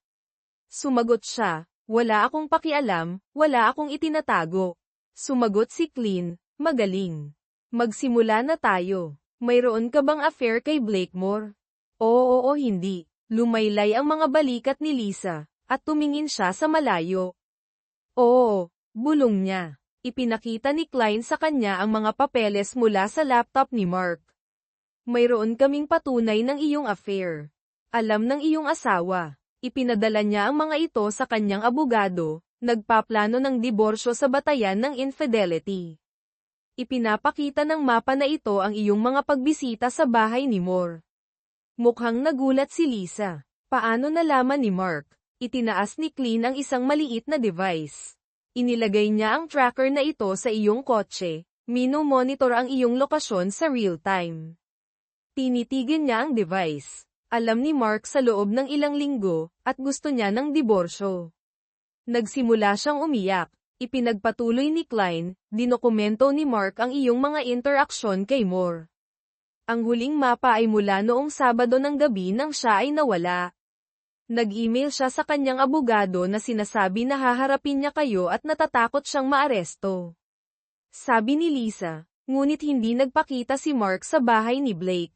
Sumagot siya. Wala akong pakialam, wala akong itinatago. Sumagot si Klein, magaling. Magsimula na tayo. Mayroon ka bang affair kay Blakemore? Oo, hindi. Lumaylay ang mga balikat ni Lisa, at tumingin siya sa malayo. Oo, bulong niya. Ipinakita ni Klein sa kanya ang mga papeles mula sa laptop ni Mark. Mayroon kaming patunay ng iyong affair. Alam ng iyong asawa. Ipinadala niya ang mga ito sa kanyang abogado, nagpaplano ng diborsyo sa batayan ng infidelity. Ipinapakita ng mapa na ito ang iyong mga pagbisita sa bahay ni Moore. Mukhang nagulat si Lisa. Paano nalaman ni Mark? Itinaas ni Klein ang isang maliit na device. Inilagay niya ang tracker na ito sa iyong kotse, mino-monitor ang iyong lokasyon sa real time. Tinitigin niya ang device. Alam ni Mark sa loob ng ilang linggo, at gusto niya ng diborsyo. Nagsimula siyang umiyak. Ipinagpatuloy ni Klein, dinokumento ni Mark ang iyong mga interaksyon kay Moore. Ang huling mapa ay mula noong Sabado ng gabi nang siya ay nawala. Nag-email siya sa kanyang abogado na sinasabi na haharapin niya kayo at natatakot siyang maaresto. Sabi ni Lisa, ngunit hindi nagpakita si Mark sa bahay ni Blake.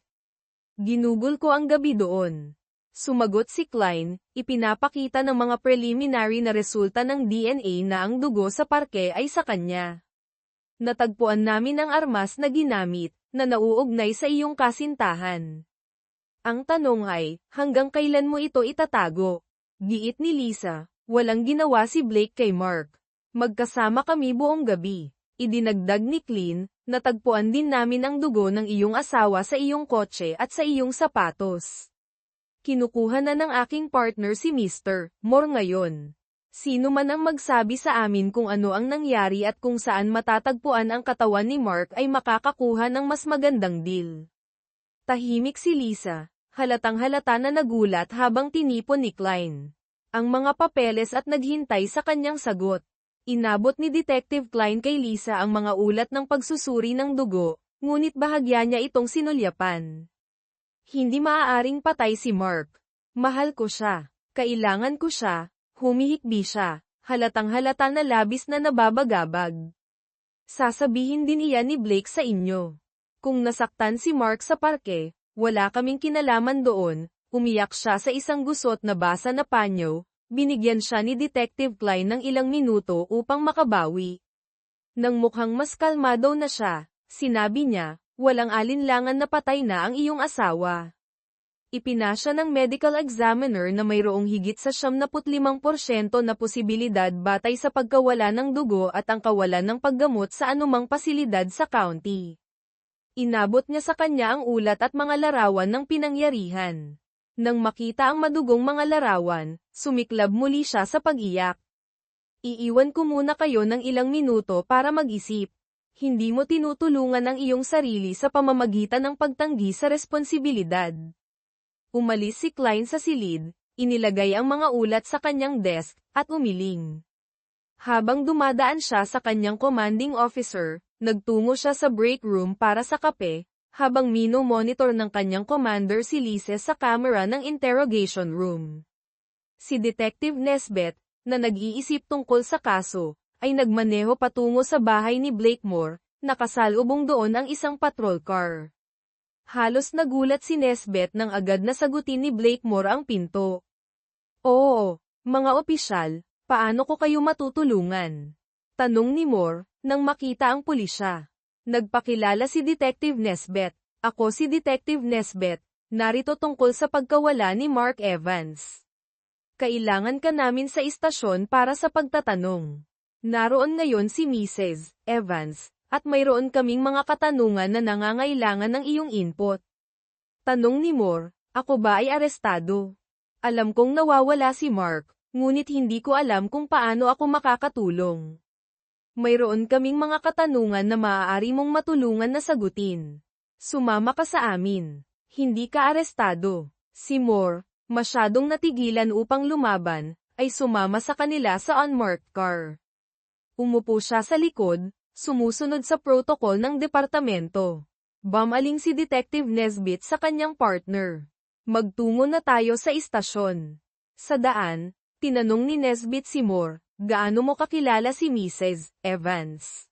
Ginugol ko ang gabi doon. Sumagot si Klein, ipinapakita ng mga preliminary na resulta ng DNA na ang dugo sa parke ay sa kanya. Natagpuan namin ang armas na ginamit, na nauugnay sa iyong kasintahan. Ang tanong ay, hanggang kailan mo ito itatago? Giit ni Lisa, walang ginawa si Blake kay Mark. Magkasama kami buong gabi. Idinagdag ni Klein, natagpuan din namin ang dugo ng iyong asawa sa iyong kotse at sa iyong sapatos. Kinukuha na ng aking partner si Mr. Moore ngayon. Sino man ang magsabi sa amin kung ano ang nangyari at kung saan matatagpuan ang katawan ni Mark ay makakakuha ng mas magandang deal. Tahimik si Lisa, halatang halata na nagulat habang tinipon ni Klein ang mga papeles at naghintay sa kanyang sagot. Inabot ni Detective Klein kay Lisa ang mga ulat ng pagsusuri ng dugo, ngunit bahagya niya itong sinulyapan. Hindi maaaring patay si Mark. Mahal ko siya. Kailangan ko siya. Humihikbi siya. Halatang halata na labis na nababagabag. Sasabihin din iyan ni Blake sa inyo. Kung nasaktan si Mark sa parke, wala kaming kinalaman doon. Umiyak siya sa isang gusot na basa na panyo. Binigyan siya ni Detective Klein ng ilang minuto upang makabawi. Nang mukhang mas kalmado na siya, sinabi niya, walang alinlangan na patay na ang iyong asawa. Ipinasya ng medical examiner na mayroong higit sa 75% na posibilidad batay sa pagkawala ng dugo at ang kawalan ng paggamot sa anumang pasilidad sa county. Inabot niya sa kanya ang ulat at mga larawan ng pinangyarihan. Nang makita ang madugong mga larawan, sumiklab muli siya sa pag-iyak. Iiwan ko muna kayo ng ilang minuto para mag-isip. Hindi mo tinutulungan ang iyong sarili sa pamamagitan ng pagtanggi sa responsibilidad. Umalis si Klein sa silid, inilagay ang mga ulat sa kanyang desk, at umiling. Habang dumadaan siya sa kanyang commanding officer, nagtungo siya sa break room para sa kape, habang mino-monitor ng kanyang commander si Lise sa camera ng interrogation room. Si Detective Nesbeth, na nag-iisip tungkol sa kaso, ay nagmaneho patungo sa bahay ni Blakemore, nakasalubong doon ang isang patrol car. Halos nagulat si Nesbeth nang agad na sagutin ni Blakemore ang pinto. Oo, mga opisyal, paano ko kayo matutulungan? Tanong ni Moore, nang makita ang pulisya. Nagpakilala si Detective Nesbeth. Ako si Detective Nesbeth, narito tungkol sa pagkawala ni Mark Evans. Kailangan ka namin sa istasyon para sa pagtatanong. Naroon ngayon si Mrs. Evans, at mayroon kaming mga katanungan na nangangailangan ng iyong input. Tanong ni Moore, ako ba ay arestado? Alam kong nawawala si Mark, ngunit hindi ko alam kung paano ako makakatulong. Mayroon kaming mga katanungan na maaari mong matulungan na sagutin. Sumama ka sa amin. Hindi ka arestado. Si Moore, masyadong natigilan upang lumaban, ay sumama sa kanila sa unmarked car. Umupo siya sa likod, sumusunod sa protocol ng departamento. Bumaling si Detective Nesbit sa kanyang partner. Magtungo na tayo sa istasyon. Sa daan, tinanong ni Nesbit si Moore, gaano mo kakilala si Mrs. Evans?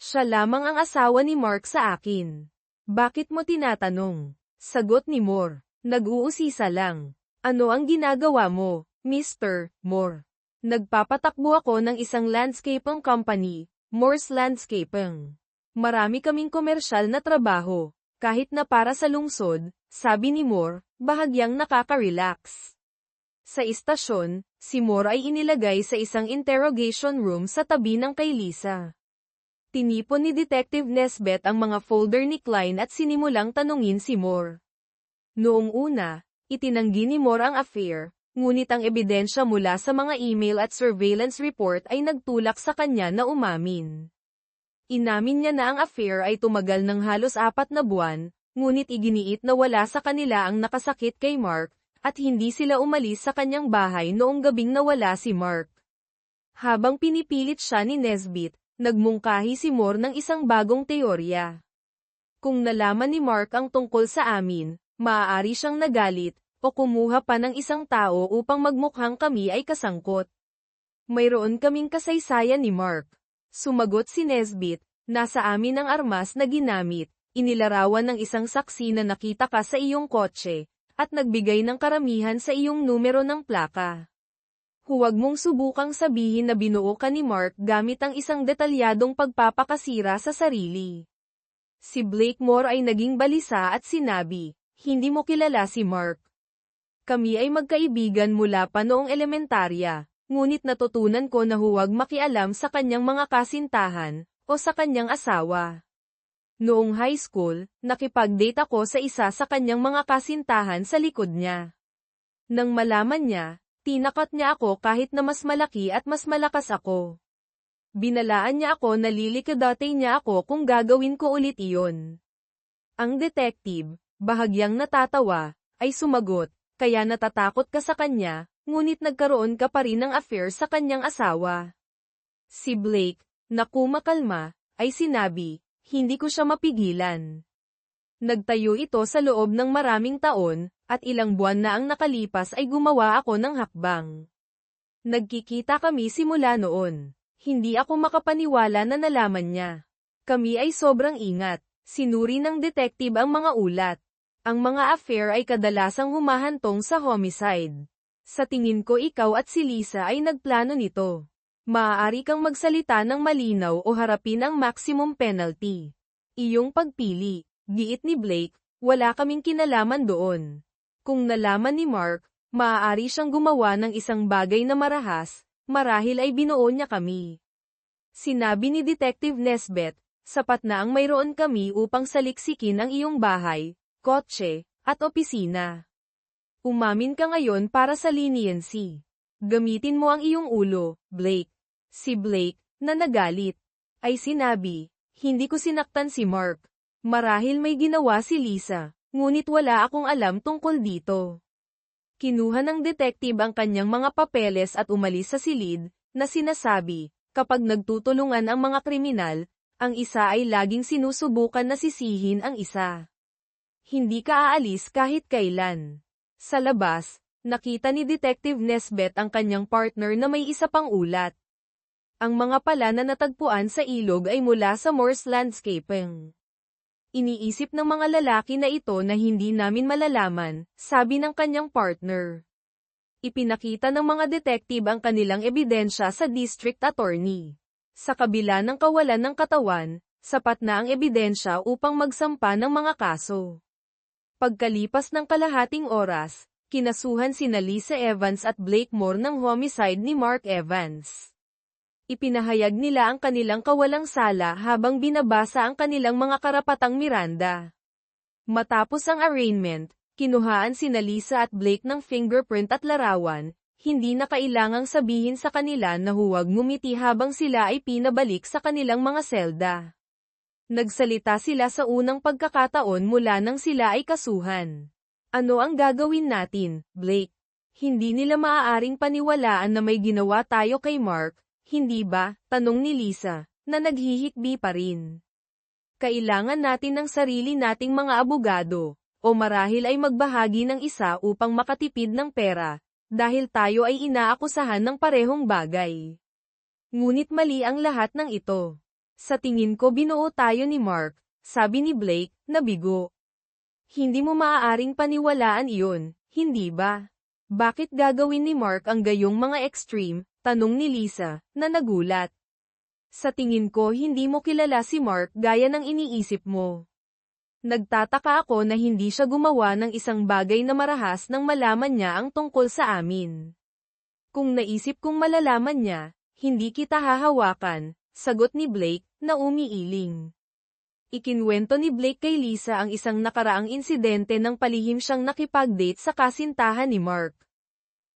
Siya lamang ang asawa ni Mark sa akin. Bakit mo tinatanong? Sagot ni Moore, nag-uusisa lang. Ano ang ginagawa mo, Mr. Moore? Nagpapatakbo ako ng isang landscaping company, Moore's Landscaping. Marami kaming komersyal na trabaho, kahit na para sa lungsod, sabi ni Moore, bahagyang nakaka-relax. Sa istasyon, si Moore ay inilagay sa isang interrogation room sa tabi ng kay Lisa. Tinipon ni Detective Nesbeth ang mga folder ni Klein at sinimulang tanungin si Moore. Noong una, itinanggi ni Moore ang affair, ngunit ang ebidensya mula sa mga email at surveillance report ay nagtulak sa kanya na umamin. Inamin niya na ang affair ay tumagal ng halos 4 na buwan, ngunit iginiit na wala sa kanila ang nakasakit kay Mark, at hindi sila umalis sa kanyang bahay noong gabing nawala si Mark. Habang pinipilit siya ni Nesbit, nagmungkahi si Moore ng isang bagong teorya. Kung nalaman ni Mark ang tungkol sa amin, maaari siyang nagalit, o kumuha pa ng isang tao upang magmukhang kami ay kasangkot. Mayroon kaming kasaysayan ni Mark. Sumagot si Nesbit, Nasa amin ang armas na ginamit, inilarawan ng isang saksi na nakita ka sa iyong kotse, at nagbigay ng karamihan sa iyong numero ng plaka. Huwag mong subukang sabihin na binuo ka ni Mark gamit ang isang detalyadong pagpapakasira sa sarili. Si Blakemore ay naging balisa at sinabi, hindi mo kilala si Mark. Kami ay magkaibigan mula pa noong elementarya, ngunit natutunan ko na huwag makialam sa kanyang mga kasintahan, o sa kanyang asawa. Noong high school, nakipag-date ako sa isa sa kanyang mga kasintahan sa likod niya. Nang malaman niya, tinakot niya ako kahit na mas malaki at mas malakas ako. Binalaan niya ako na lilikedatin niya ako kung gagawin ko ulit iyon. Ang detective, bahagyang natatawa, ay sumagot, kaya natatakot ka sa kanya, ngunit nagkaroon ka pa rin ng affair sa kanyang asawa. Si Blake, na kumakalma, ay sinabi, hindi ko siya mapigilan. Nagtayo ito sa loob ng maraming taon, at ilang buwan na ang nakalipas ay gumawa ako ng hakbang. Nagkikita kami simula noon. Hindi ako makapaniwala na nalaman niya. Kami ay sobrang ingat. Sinuri ng detective ang mga ulat. Ang mga affair ay kadalasang humahantong sa homicide. Sa tingin ko ikaw at si Lisa ay nagplano nito. Maaari kang magsalita ng malinaw o harapin ang maximum penalty. Iyong pagpili, giit ni Blake, wala kaming kinalaman doon. Kung nalaman ni Mark, maaari siyang gumawa ng isang bagay na marahas, marahil ay binuo niya kami. Sinabi ni Detective Nesbeth, sapat na ang mayroon kami upang saliksikin ang iyong bahay, kotse, at opisina. Umamin ka ngayon para sa leniency. Gamitin mo ang iyong ulo, Blake. Si Blake, na nagalit, ay sinabi, hindi ko sinaktan si Mark. Marahil may ginawa si Lisa, ngunit wala akong alam tungkol dito. Kinuha ng detective ang kanyang mga papeles at umalis sa silid, na sinasabi, kapag nagtutulungan ang mga kriminal, ang isa ay laging sinusubukan na sisihin ang isa. Hindi ka aalis kahit kailan. Sa labas, nakita ni Detective Nesbeth ang kanyang partner na may isa pang ulat. Ang mga pala na natagpuan sa ilog ay mula sa Morse Landscaping. Iniisip ng mga lalaki na ito na hindi namin malalaman, sabi ng kanyang partner. Ipinakita ng mga detective ang kanilang ebidensya sa district attorney. Sa kabila ng kawalan ng katawan, sapat na ang ebidensya upang magsampa ng mga kaso. Pagkalipas ng kalahating oras, kinasuhan sina Lisa Evans at Blakemore ng homicide ni Mark Evans. Ipinahayag nila ang kanilang kawalang sala habang binabasa ang kanilang mga karapatang Miranda. Matapos ang arraignment, kinuhaan sina Lisa at Blake ng fingerprint at larawan, hindi na kailangang sabihin sa kanila na huwag ngumiti habang sila ay pinabalik sa kanilang mga selda. Nagsalita sila sa unang pagkakataon mula nang sila ay kasuhan. Ano ang gagawin natin, Blake? Hindi nila maaaring paniwalaan na may ginawa tayo kay Mark, hindi ba? Tanong ni Lisa, na naghihikbi pa rin. Kailangan natin ng sarili nating mga abogado, o marahil ay magbahagi ng isa upang makatipid ng pera, dahil tayo ay inaakusahan ng parehong bagay. Ngunit mali ang lahat ng ito. Sa tingin ko binuo tayo ni Mark, sabi ni Blake, na bigo. Hindi mo maaaring paniwalaan iyon, hindi ba? Bakit gagawin ni Mark ang gayong mga extreme? Tanong ni Lisa, na nagulat. Sa tingin ko hindi mo kilala si Mark gaya ng iniisip mo. Nagtataka ako na hindi siya gumawa ng isang bagay na marahas nang malaman niya ang tungkol sa amin. Kung naisip kong malalaman niya, hindi kita hahawakan, sagot ni Blake, na umiiling. Ikinwento ni Blake kay Lisa ang isang nakaraang insidente nang palihim siyang nakipag-date sa kasintahan ni Mark.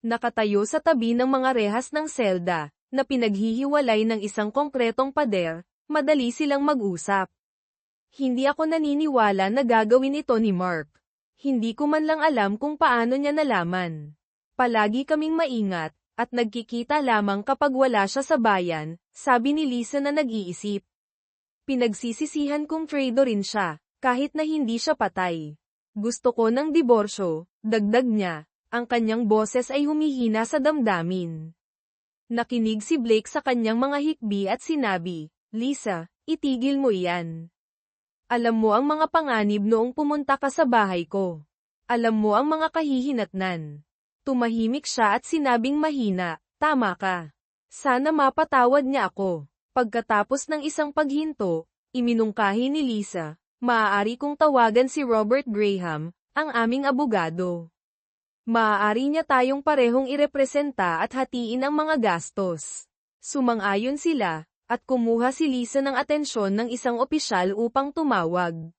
Nakatayo sa tabi ng mga rehas ng selda, na pinaghihiwalay ng isang konkretong pader, madali silang mag-usap. Hindi ako naniniwala na gagawin ito ni Mark. Hindi ko man lang alam kung paano niya nalaman. Palagi kaming maingat, at nagkikita lamang kapag wala siya sa bayan, sabi ni Lisa na nag-iisip. Pinagsisisihan kong traidorin siya, kahit na hindi siya patay. Gusto ko ng diborsyo, dagdag niya. Ang kanyang boses ay humihina sa damdamin. Nakinig si Blake sa kanyang mga hikbi at sinabi, Lisa, Itigil mo iyan. Alam mo ang mga panganib noong pumunta ka sa bahay ko. Alam mo ang mga kahihinatnan. Tumahimik siya at sinabing mahina, tama ka. Sana mapatawad niya ako. Pagkatapos ng isang paghinto, iminungkahi ni Lisa, maaari kong tawagan si Robert Graham, ang aming abogado. Maaari niya tayong parehong irepresenta at hatiin ang mga gastos. Sumang-ayon sila, at kumuha si Lisa ng atensyon ng isang opisyal upang tumawag.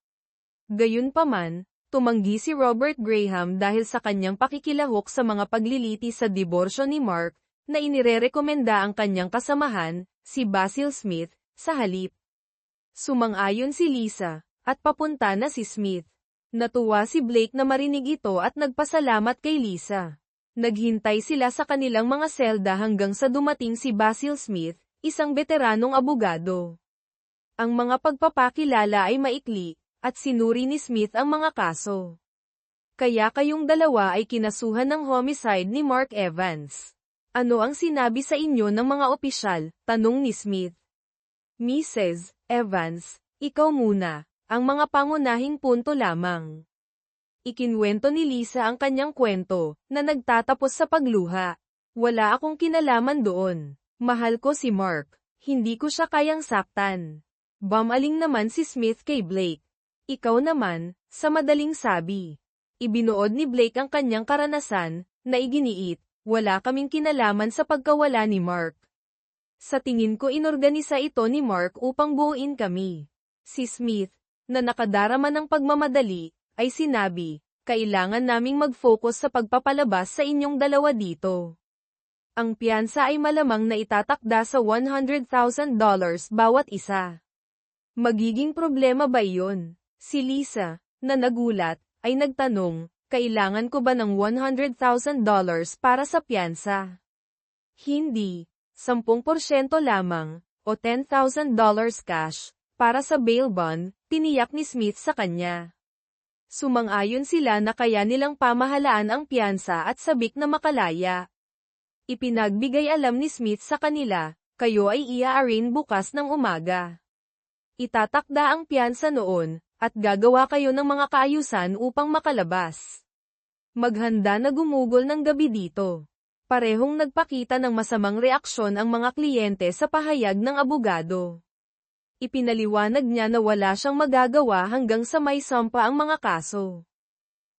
Gayunpaman, tumanggi si Robert Graham dahil sa kanyang pakikilahok sa mga pagliliti sa diborsyo ni Mark, na inirerekomenda ang kanyang kasamahan, si Basil Smith, sa halip. Sumang-ayon si Lisa, at papunta na si Smith. Natuwa si Blake na marinig ito at nagpasalamat kay Lisa. Naghintay sila sa kanilang mga selda hanggang sa dumating si Basil Smith, isang veteranong abogado. Ang mga pagpapakilala ay maikli, at sinuri ni Smith ang mga kaso. Kaya kayong dalawa ay kinasuhan ng homicide ni Mark Evans. Ano ang sinabi sa inyo ng mga opisyal? Tanong ni Smith. Mrs. Evans, ikaw muna, ang mga pangunahing punto lamang. Ikinwento ni Lisa ang kanyang kwento, na nagtatapos sa pagluha. Wala akong kinalaman doon. Mahal ko si Mark. Hindi ko siya kayang saktan. Bumaling naman si Smith kay Blake. Ikaw naman, sa madaling sabi. Ibinuod ni Blake ang kanyang karanasan, na iginiit, wala kaming kinalaman sa pagkawala ni Mark. Sa tingin ko inorganisa ito ni Mark upang buuin kami. Si Smith, na nakadarama ng pagmamadali, ay sinabi, kailangan naming mag-focus sa pagpapalabas sa inyong dalawa dito. Ang piyansa ay malamang na itatakda sa $100,000 bawat isa. Magiging problema ba iyon? Si Lisa, na nagulat, ay nagtanong, kailangan ko ba ng $100,000 para sa piyansa? Hindi, 10% lamang, o $10,000 cash, para sa bail bond, tiniyak ni Smith sa kanya. Sumang-ayon sila na kaya nilang pamahalaan ang piyansa at sabik na makalaya. Ipinagbigay alam ni Smith sa kanila, kayo ay i-arraign bukas ng umaga. Itatakda ang piyansa noon, at gagawa kayo ng mga kaayusan upang makalabas. Maghanda na gumugol ng gabi dito. Parehong nagpakita ng masamang reaksyon ang mga kliyente sa pahayag ng abogado. Ipinaliwanag niya na wala siyang magagawa hanggang sa may sampa ang mga kaso.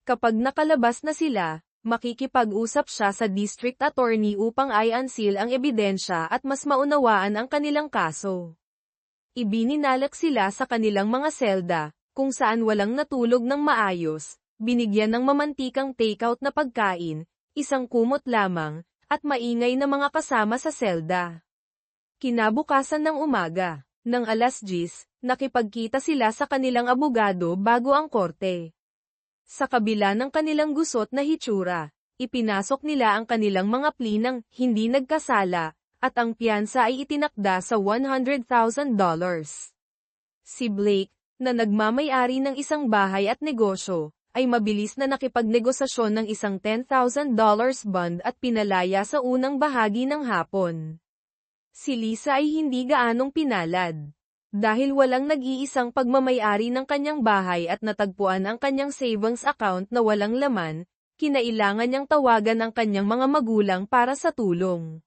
Kapag nakalabas na sila, makikipag-usap siya sa district attorney upang i-unseal ang ebidensya at mas maunawaan ang kanilang kaso. Ibininalak sila sa kanilang mga selda, kung saan walang natulog ng maayos, binigyan ng mamantikang takeout na pagkain, isang kumot lamang, at maingay na mga kasama sa selda. Kinabukasan ng umaga, ng 10:00, nakipagkita sila sa kanilang abogado bago ang korte. Sa kabila ng kanilang gusot na hitsura, ipinasok nila ang kanilang mga plea ng hindi nagkasala, at ang piyansa ay itinakda sa $100,000. Si Blake, na nagmamay-ari ng isang bahay at negosyo, ay mabilis na nakipagnegosasyon ng isang $10,000 bond at pinalaya sa unang bahagi ng hapon. Si Lisa ay hindi gaanong pinalad. Dahil walang nag-iisang pagmamay-ari ng kanyang bahay at natagpuan ang kanyang savings account na walang laman, kinailangan niyang tawagan ang kanyang mga magulang para sa tulong.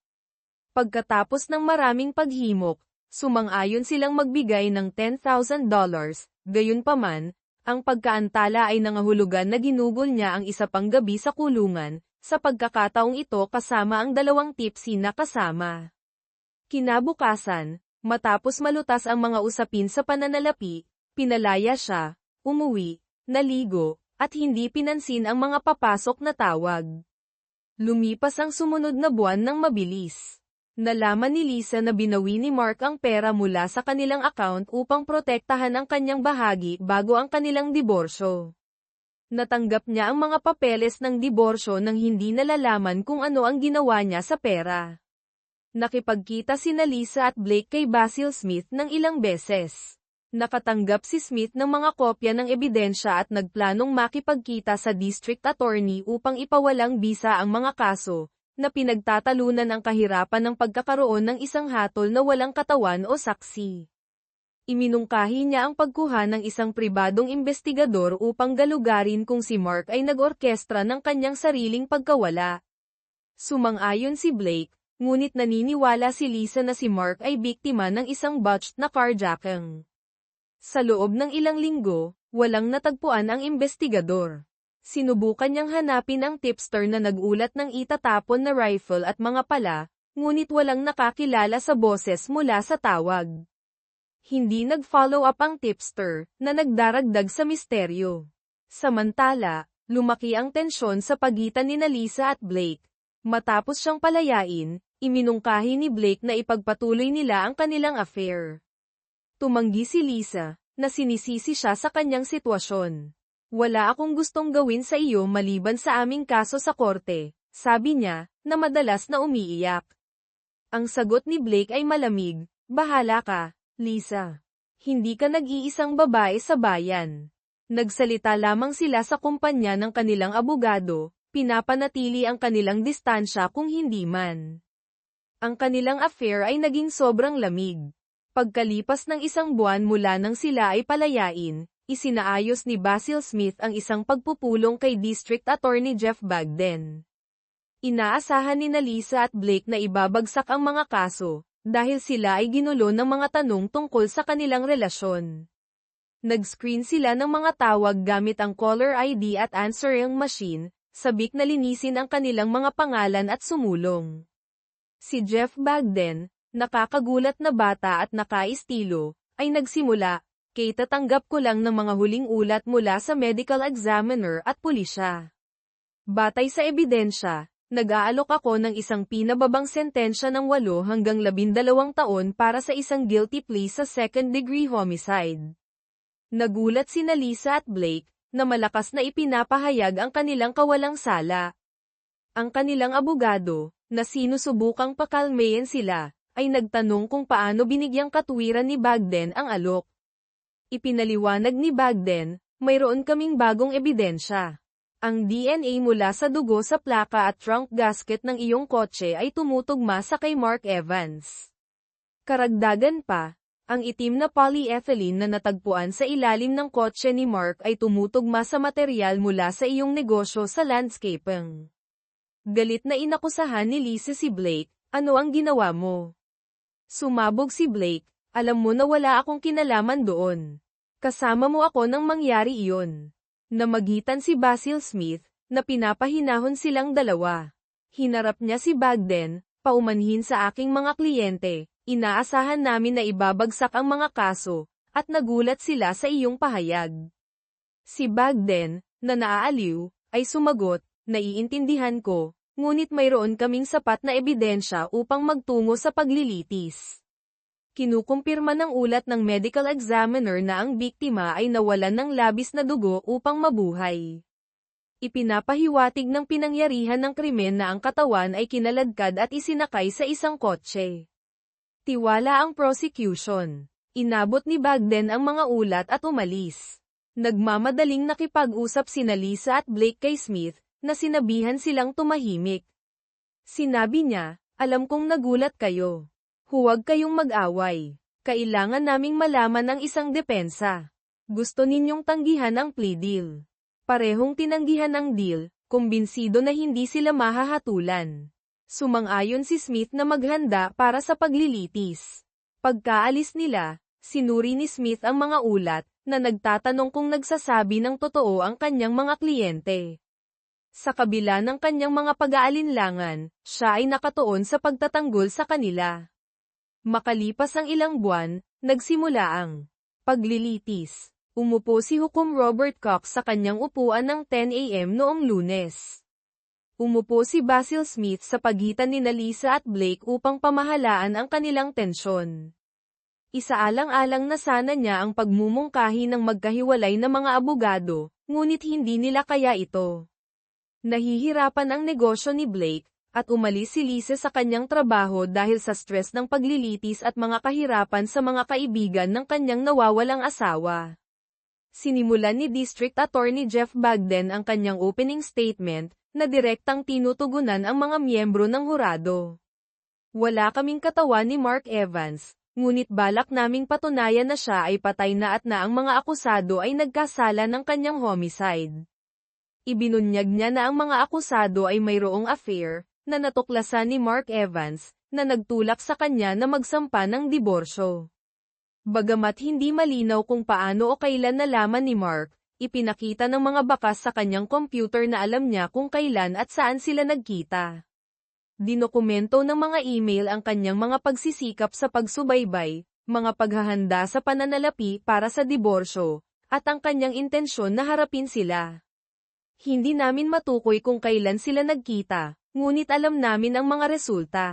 Pagkatapos ng maraming paghimok, sumang-ayon silang magbigay ng $10,000, gayunpaman, ang pagkaantala ay nangahulugan na ginugol niya ang isa pang gabi sa kulungan, sa pagkakataong ito kasama ang 2 tipsy na kasama. Kinabukasan, matapos malutas ang mga usapin sa pananalapi, pinalaya siya, umuwi, naligo, at hindi pinansin ang mga papasok na tawag. Lumipas ang sumunod na buwan ng mabilis. Nalaman ni Lisa na binawi ni Mark ang pera mula sa kanilang account upang protektahan ang kanyang bahagi bago ang kanilang diborsyo. Natanggap niya ang mga papeles ng diborsyo nang hindi nalalaman kung ano ang ginawa niya sa pera. Nakipagkita sina Lisa at Blake kay Basil Smith ng ilang beses. Nakatanggap si Smith ng mga kopya ng ebidensya at nagplanong makipagkita sa district attorney upang ipawalang bisa ang mga kaso, na pinagtatalunan ang kahirapan ng pagkakaroon ng isang hatol na walang katawan o saksi. Iminungkahi niya ang pagkuha ng isang pribadong investigador upang galugarin kung si Mark ay nag-orkestra ng kanyang sariling pagkawala. Sumang-ayon si Blake, ngunit naniniwala si Lisa na si Mark ay biktima ng isang botched na carjacking. Sa loob ng ilang linggo, walang natagpuan ang investigador. Sinubukan niyang hanapin ang tipster na nag-ulat ng itatapon na rifle at mga pala, ngunit walang nakakilala sa boses mula sa tawag. Hindi nag-follow up ang tipster, na nagdaragdag sa misteryo. Samantala, lumaki ang tensyon sa pagitan ni Lisa at Blake. Matapos siyang palayain, iminungkahi ni Blake na ipagpatuloy nila ang kanilang affair. Tumanggi si Lisa, na sinisisi siya sa kanyang sitwasyon. Wala akong gustong gawin sa iyo maliban sa aming kaso sa korte, sabi niya, na madalas na umiiyak. Ang sagot ni Blake ay malamig, bahala ka, Lisa. Hindi ka nag-iisang babae sa bayan. Nagsalita lamang sila sa kumpanya ng kanilang abogado, pinapanatili ang kanilang distansya kung hindi man. Ang kanilang affair ay naging sobrang lamig. Pagkalipas ng isang buwan mula nang sila ay palayain, isinaayos ni Basil Smith ang isang pagpupulong kay District Attorney Jeff Bagden. Inaasahan ni Lisa at Blake na ibabagsak ang mga kaso, dahil sila ay ginulo ng mga tanong tungkol sa kanilang relasyon. Nag-screen sila ng mga tawag gamit ang caller ID at answering machine, sabik na linisin ang kanilang mga pangalan at sumulong. Si Jeff Bagden, nakakagulat na bata at nakaistilo, ay nagsimula, tatanggap ko lang ng mga huling ulat mula sa medical examiner at pulisya. Batay sa ebidensya, nag-aalok ako ng isang pinababang sentensya ng 8 hanggang 12 taon para sa isang guilty plea sa second-degree homicide. Nagulat sina Lisa at Blake, na malakas na ipinapahayag ang kanilang kawalang sala. Ang kanilang abogado, na sinusubukang pakalmayin sila, ay nagtanong kung paano binigyang katwiran ni Bagden ang alok. Ipinaliwanag ni Bagden, mayroon kaming bagong ebidensya. Ang DNA mula sa dugo sa plaka at trunk gasket ng iyong kotse ay tumutugma sa kay Mark Evans. Karagdagan pa, ang itim na polyethylene na natagpuan sa ilalim ng kotse ni Mark ay tumutugma sa material mula sa iyong negosyo sa landscaping. Galit na inakusahan ni Lisa si Blake, ano ang ginawa mo? Sumabog si Blake, alam mo na wala akong kinalaman doon. Kasama mo ako nang mangyari iyon. Namagitan si Basil Smith, na pinapahinahon silang dalawa. Hinarap niya si Bagden, paumanhin sa aking mga kliyente, inaasahan namin na ibabagsak ang mga kaso, at nagulat sila sa iyong pahayag. Si Bagden, na naaaliw, ay sumagot, naiintindihan ko, ngunit mayroon kaming sapat na ebidensya upang magtungo sa paglilitis. Kinukumpirma ng ulat ng medical examiner na ang biktima ay nawalan ng labis na dugo upang mabuhay. Ipinapahiwatig ng pinangyarihan ng krimen na ang katawan ay kinaladkad at isinakay sa isang kotse. Tiwala ang prosecution. Inabot ni Bagden ang mga ulat at umalis. Nagmamadaling nakipag-usap sina Lisa at Blake kay Smith, na sinabihan silang tumahimik. Sinabi niya, alam kong nagulat kayo. Huwag kayong mag-away. Kailangan naming malaman ang isang depensa. Gusto ninyong tanggihan ang plea deal. Parehong tinanggihan ang deal, kumbinsido na hindi sila mahahatulan. Sumang-ayon si Smith na maghanda para sa paglilitis. Pagkaalis nila, sinuri ni Smith ang mga ulat, na nagtatanong kung nagsasabi ng totoo ang kanyang mga kliyente. Sa kabila ng kanyang mga pag-aalinlangan, siya ay nakatuon sa pagtatanggol sa kanila. Makalipas ang ilang buwan, nagsimula ang paglilitis. Umupo si Hukom Robert Cox sa kanyang upuan ng 10 a.m. noong Lunes. Umupo si Basil Smith sa pagitan ni Lisa at Blake upang pamahalaan ang kanilang tensyon. Isaalang-alang na sana niya ang pagmumungkahi ng magkahiwalay na mga abogado, ngunit hindi nila kaya ito. Nahihirapan ang negosyo ni Blake, at umalis si Lisa sa kanyang trabaho dahil sa stress ng paglilitis at mga kahirapan sa mga kaibigan ng kanyang nawawalang asawa. Sinimulan ni District Attorney Jeff Bagden ang kanyang opening statement, na direktang tinutugunan ang mga miyembro ng hurado. Wala kaming katawan ni Mark Evans, ngunit balak naming patunayan na siya ay patay na at na ang mga akusado ay nagkasala ng kanyang homicide. Ibinunyag niya na ang mga akusado ay mayroong affair, na natuklasan ni Mark Evans, na nagtulak sa kanya na magsampa ng diborsyo. Bagamat hindi malinaw kung paano o kailan nalaman ni Mark, ipinakita ng mga bakas sa kanyang computer na alam niya kung kailan at saan sila nagkita. Dinokumento ng mga email ang kanyang mga pagsisikap sa pagsubaybay, mga paghahanda sa pananalapi para sa diborsyo, at ang kanyang intensyon na harapin sila. Hindi namin matukoy kung kailan sila nagkita, ngunit alam namin ang mga resulta.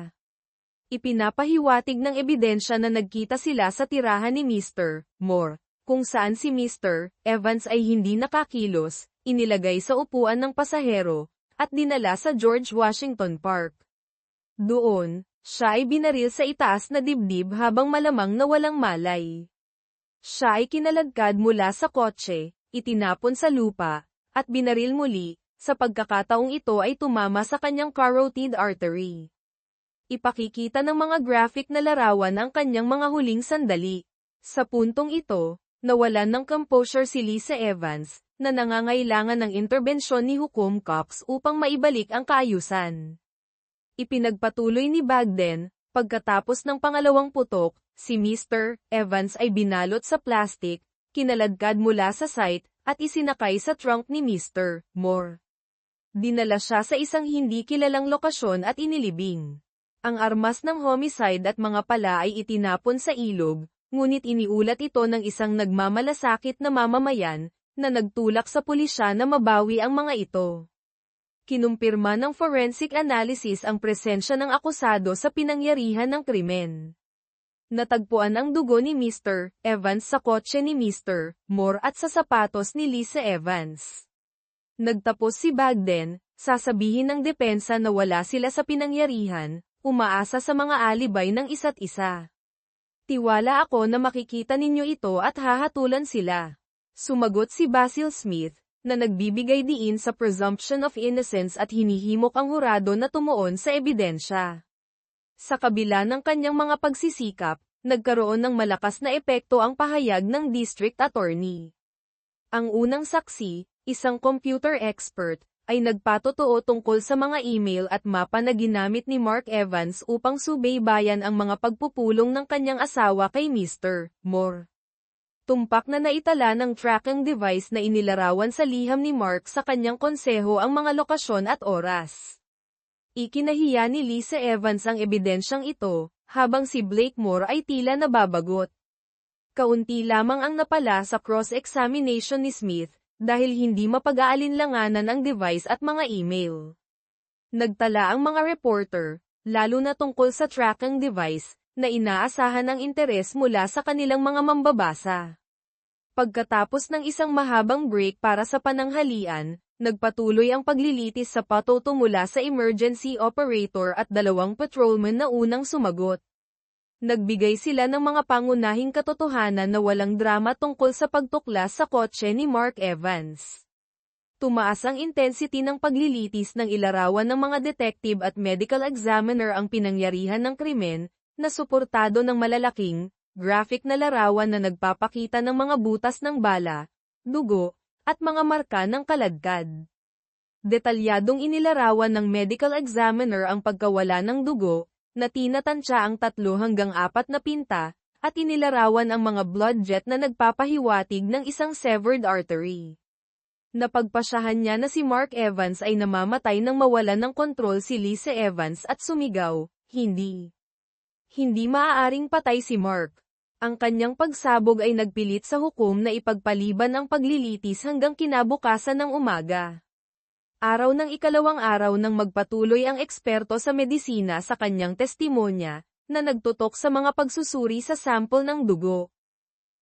Ipinapahiwatig ng ebidensya na nagkita sila sa tirahan ni Mr. Moore, kung saan si Mr. Evans ay hindi nakakilos, inilagay sa upuan ng pasahero, at dinala sa George Washington Park. Doon, siya ay binaril sa itaas na dibdib habang malamang na walang malay. Siya ay kinaladkad mula sa kotse, itinapon sa lupa, at binaril muli, sa pagkakataong ito ay tumama sa kanyang carotid artery. Ipakikita ng mga graphic na larawan ang kanyang mga huling sandali. Sa puntong ito, nawalan ng composure si Lisa Evans, na nangangailangan ng interbensyon ni Hukom Cox upang maibalik ang kaayusan. Ipinagpatuloy ni Bagden, pagkatapos ng pangalawang putok, si Mr. Evans ay binalot sa plastic, kinaladkad mula sa site, at isinakay sa trunk ni Mr. Moore. Dinala siya sa isang hindi kilalang lokasyon at inilibing. Ang armas ng homicide at mga pala ay itinapon sa ilog, ngunit iniulat ito ng isang nagmamalasakit na mamamayan, na nagtulak sa pulisya na mabawi ang mga ito. Kinumpirma ng forensic analysis ang presensya ng akusado sa pinangyarihan ng krimen. Natagpuan ang dugo ni Mr. Evans sa kotse ni Mr. Moore at sa sapatos ni Lisa Evans. Nagtapos si Bagden, sasabihin ng depensa na wala sila sa pinangyarihan, umaasa sa mga alibay ng isa't isa. Tiwala ako na makikita ninyo ito at hahatulan sila. Sumagot si Basil Smith, na nagbibigay diin sa presumption of innocence at hinihimok ang hurado na tumuon sa ebidensya. Sa kabila ng kanyang mga pagsisikap, nagkaroon ng malakas na epekto ang pahayag ng district attorney. Ang unang saksi, isang computer expert, ay nagpatotoo tungkol sa mga email at mapa na ginamit ni Mark Evans upang subaybayan ang mga pagpupulong ng kanyang asawa kay Mr. Moore. Tumpak na naitala ng tracking device na inilarawan sa liham ni Mark sa kanyang konseho ang mga lokasyon at oras. Ikinahiya ni Lisa Evans ang ebidensyang ito, habang si Blake Moore ay tila nababagot. Kaunti lamang ang napala sa cross-examination ni Smith, dahil hindi mapag-aalinlanganan ang device at mga email. Nagtala ang mga reporter, lalo na tungkol sa tracking device, na inaasahan ang interes mula sa kanilang mga mambabasa. Pagkatapos ng isang mahabang break para sa pananghalian, nagpatuloy ang paglilitis sa patoto mula sa emergency operator at dalawang patrolman na unang sumagot. Nagbigay sila ng mga pangunahing katotohanan na walang drama tungkol sa pagtuklas sa kotse ni Mark Evans. Tumaas ang intensity ng paglilitis ng ilarawan ng mga detective at medical examiner ang pinangyarihan ng krimen, na suportado ng malalaking, graphic na larawan na nagpapakita ng mga butas ng bala, dugo, at mga marka ng kaladkad. Detalyadong inilarawan ng medical examiner ang pagkawala ng dugo, na tinatansya ang 3 hanggang 4 na pinta, at inilarawan ang mga blood jet na nagpapahiwatig ng isang severed artery. Napagpasyahan niya na si Mark Evans ay namamatay nang mawalan ng kontrol si Lisa Evans at sumigaw, "Hindi! Hindi maaaring patay si Mark." Ang kanyang pagsabog ay nagpilit sa hukom na ipagpaliban ang paglilitis hanggang kinabukasan ng umaga. Araw ng ikalawang araw nang magpatuloy ang eksperto sa medisina sa kanyang testimonya, na nagtutok sa mga pagsusuri sa sample ng dugo.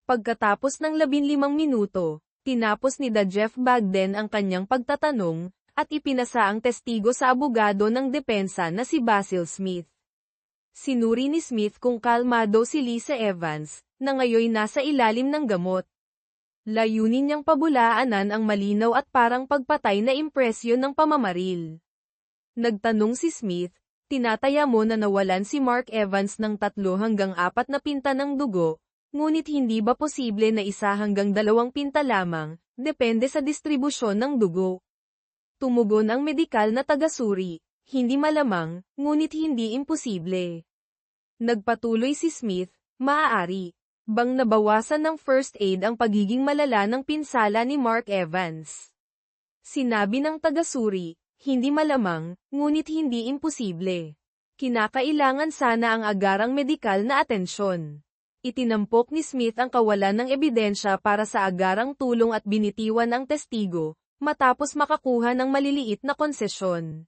Pagkatapos ng 15 minuto, tinapos ni Jeff Bagden ang kanyang pagtatanong, at ipinasa ang testigo sa abogado ng depensa na si Basil Smith. Sinuri ni Smith kung kalmado si Lisa Evans, na ngayoy nasa ilalim ng gamot. Layunin niyang pabulaanan ang malinaw at parang pagpatay na impresyon ng pamamaril. Nagtanong si Smith, Tinataya mo na nawalan si Mark Evans ng 3 hanggang 4 na pinta ng dugo, ngunit hindi ba posible na 1 hanggang 2 pinta lamang, depende sa distribusyon ng dugo? Tumugon ang medikal na tagasuri, hindi malamang, ngunit hindi imposible. Nagpatuloy si Smith, maaari bang nabawasan ng first aid ang pagiging malala ng pinsala ni Mark Evans? Sinabi ng tagasuri, hindi malamang, ngunit hindi imposible. Kinakailangan sana ang agarang medikal na atensyon. Itinampok ni Smith ang kawalan ng ebidensya para sa agarang tulong at binitiwan ang testigo, matapos makakuha ng maliliit na konsesyon.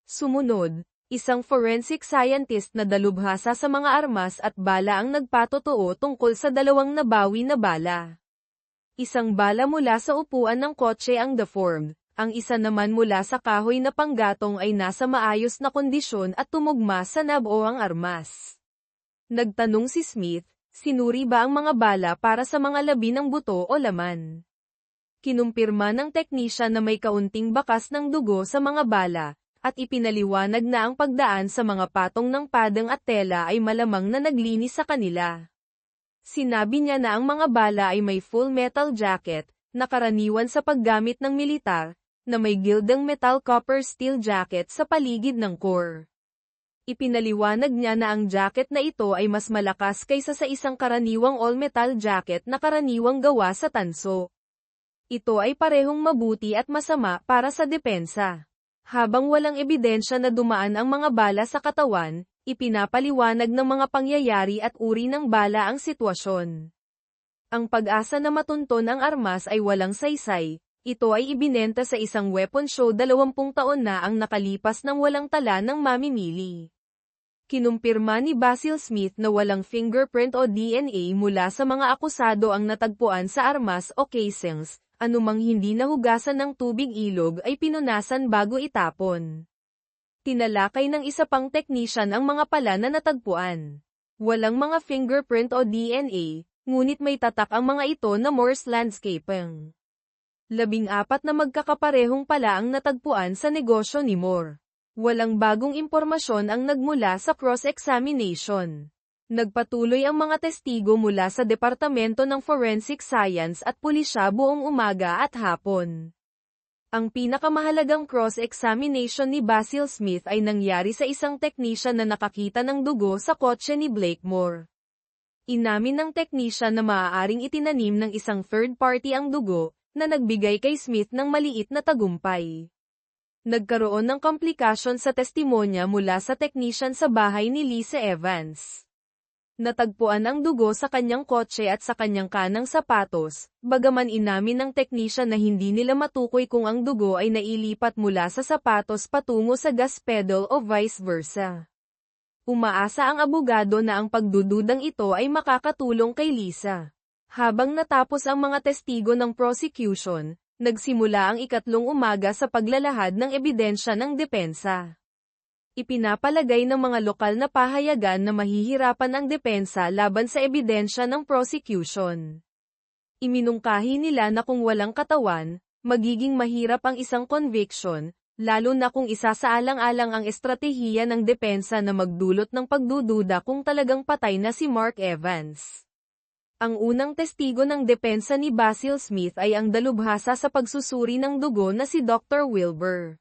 Sumunod, isang forensic scientist na dalubhasa sa mga armas at bala ang nagpatotoo tungkol sa 2 nabawi na bala. Isang bala mula sa upuan ng kotse ang deformed, ang isa naman mula sa kahoy na panggatong ay nasa maayos na kondisyon at tumugma sa nab o ang armas. Nagtanong si Smith, sinuri ba ang mga bala para sa mga labi ng buto o laman? Kinumpirma ng teknisyan na may kaunting bakas ng dugo sa mga bala, at ipinaliwanag na ang pagdaan sa mga patong ng padang at tela ay malamang na naglinis sa kanila. Sinabi niya na ang mga bala ay may full metal jacket, na karaniwan sa paggamit ng militar, na may gildang metal copper steel jacket sa paligid ng core. Ipinaliwanag niya na ang jacket na ito ay mas malakas kaysa sa isang karaniwang all-metal jacket na karaniwang gawa sa tanso. Ito ay parehong mabuti at masama para sa depensa. Habang walang ebidensya na dumaan ang mga bala sa katawan, ipinapaliwanag ng mga pangyayari at uri ng bala ang sitwasyon. Ang pag-asa na matunton ang armas ay walang saysay, ito ay ibinenta sa isang weapon show 20 taon na ang nakalipas ng walang tala ng mamimili. Kinumpirma ni Basil Smith na walang fingerprint o DNA mula sa mga akusado ang natagpuan sa armas o casings, anumang hindi nahugasan ng tubig ilog ay pinunasan bago itapon. Tinalakay ng isa pang teknisyan ang mga pala na natagpuan. Walang mga fingerprint o DNA, ngunit may tatak ang mga ito na Morse landscaping. 14 na magkakaparehong pala ang natagpuan sa negosyo ni Moore. Walang bagong impormasyon ang nagmula sa cross-examination. Nagpatuloy ang mga testigo mula sa Departamento ng Forensic Science at pulisya buong umaga at hapon. Ang pinakamahalagang cross-examination ni Basil Smith ay nangyari sa isang technician na nakakita ng dugo sa kotse ni Blakemore. Inamin ng technician na maaaring itinanim ng isang third party ang dugo, na nagbigay kay Smith ng maliit na tagumpay. Nagkaroon ng komplikasyon sa testimonya mula sa technician sa bahay ni Lisa Evans. Natagpuan ang dugo sa kanyang kotse at sa kanyang kanang sapatos, bagaman inamin ng teknisyan na hindi nila matukoy kung ang dugo ay nailipat mula sa sapatos patungo sa gas pedal o vice versa. Umaasa ang abogado na ang pagdududang ito ay makakatulong kay Lisa. Habang natapos ang mga testigo ng prosecution, nagsimula ang ikatlong umaga sa paglalahad ng ebidensya ng depensa. Ipinapalagay ng mga lokal na pahayagan na mahihirapan ang depensa laban sa ebidensya ng prosecution. Iminungkahi nila na kung walang katawan, magiging mahirap ang isang conviction, lalo na kung isasaalang-alang ang estratehiya ng depensa na magdulot ng pagdududa kung talagang patay na si Mark Evans. Ang unang testigo ng depensa ni Basil Smith ay ang dalubhasa sa pagsusuri ng dugo na si Dr. Wilbur.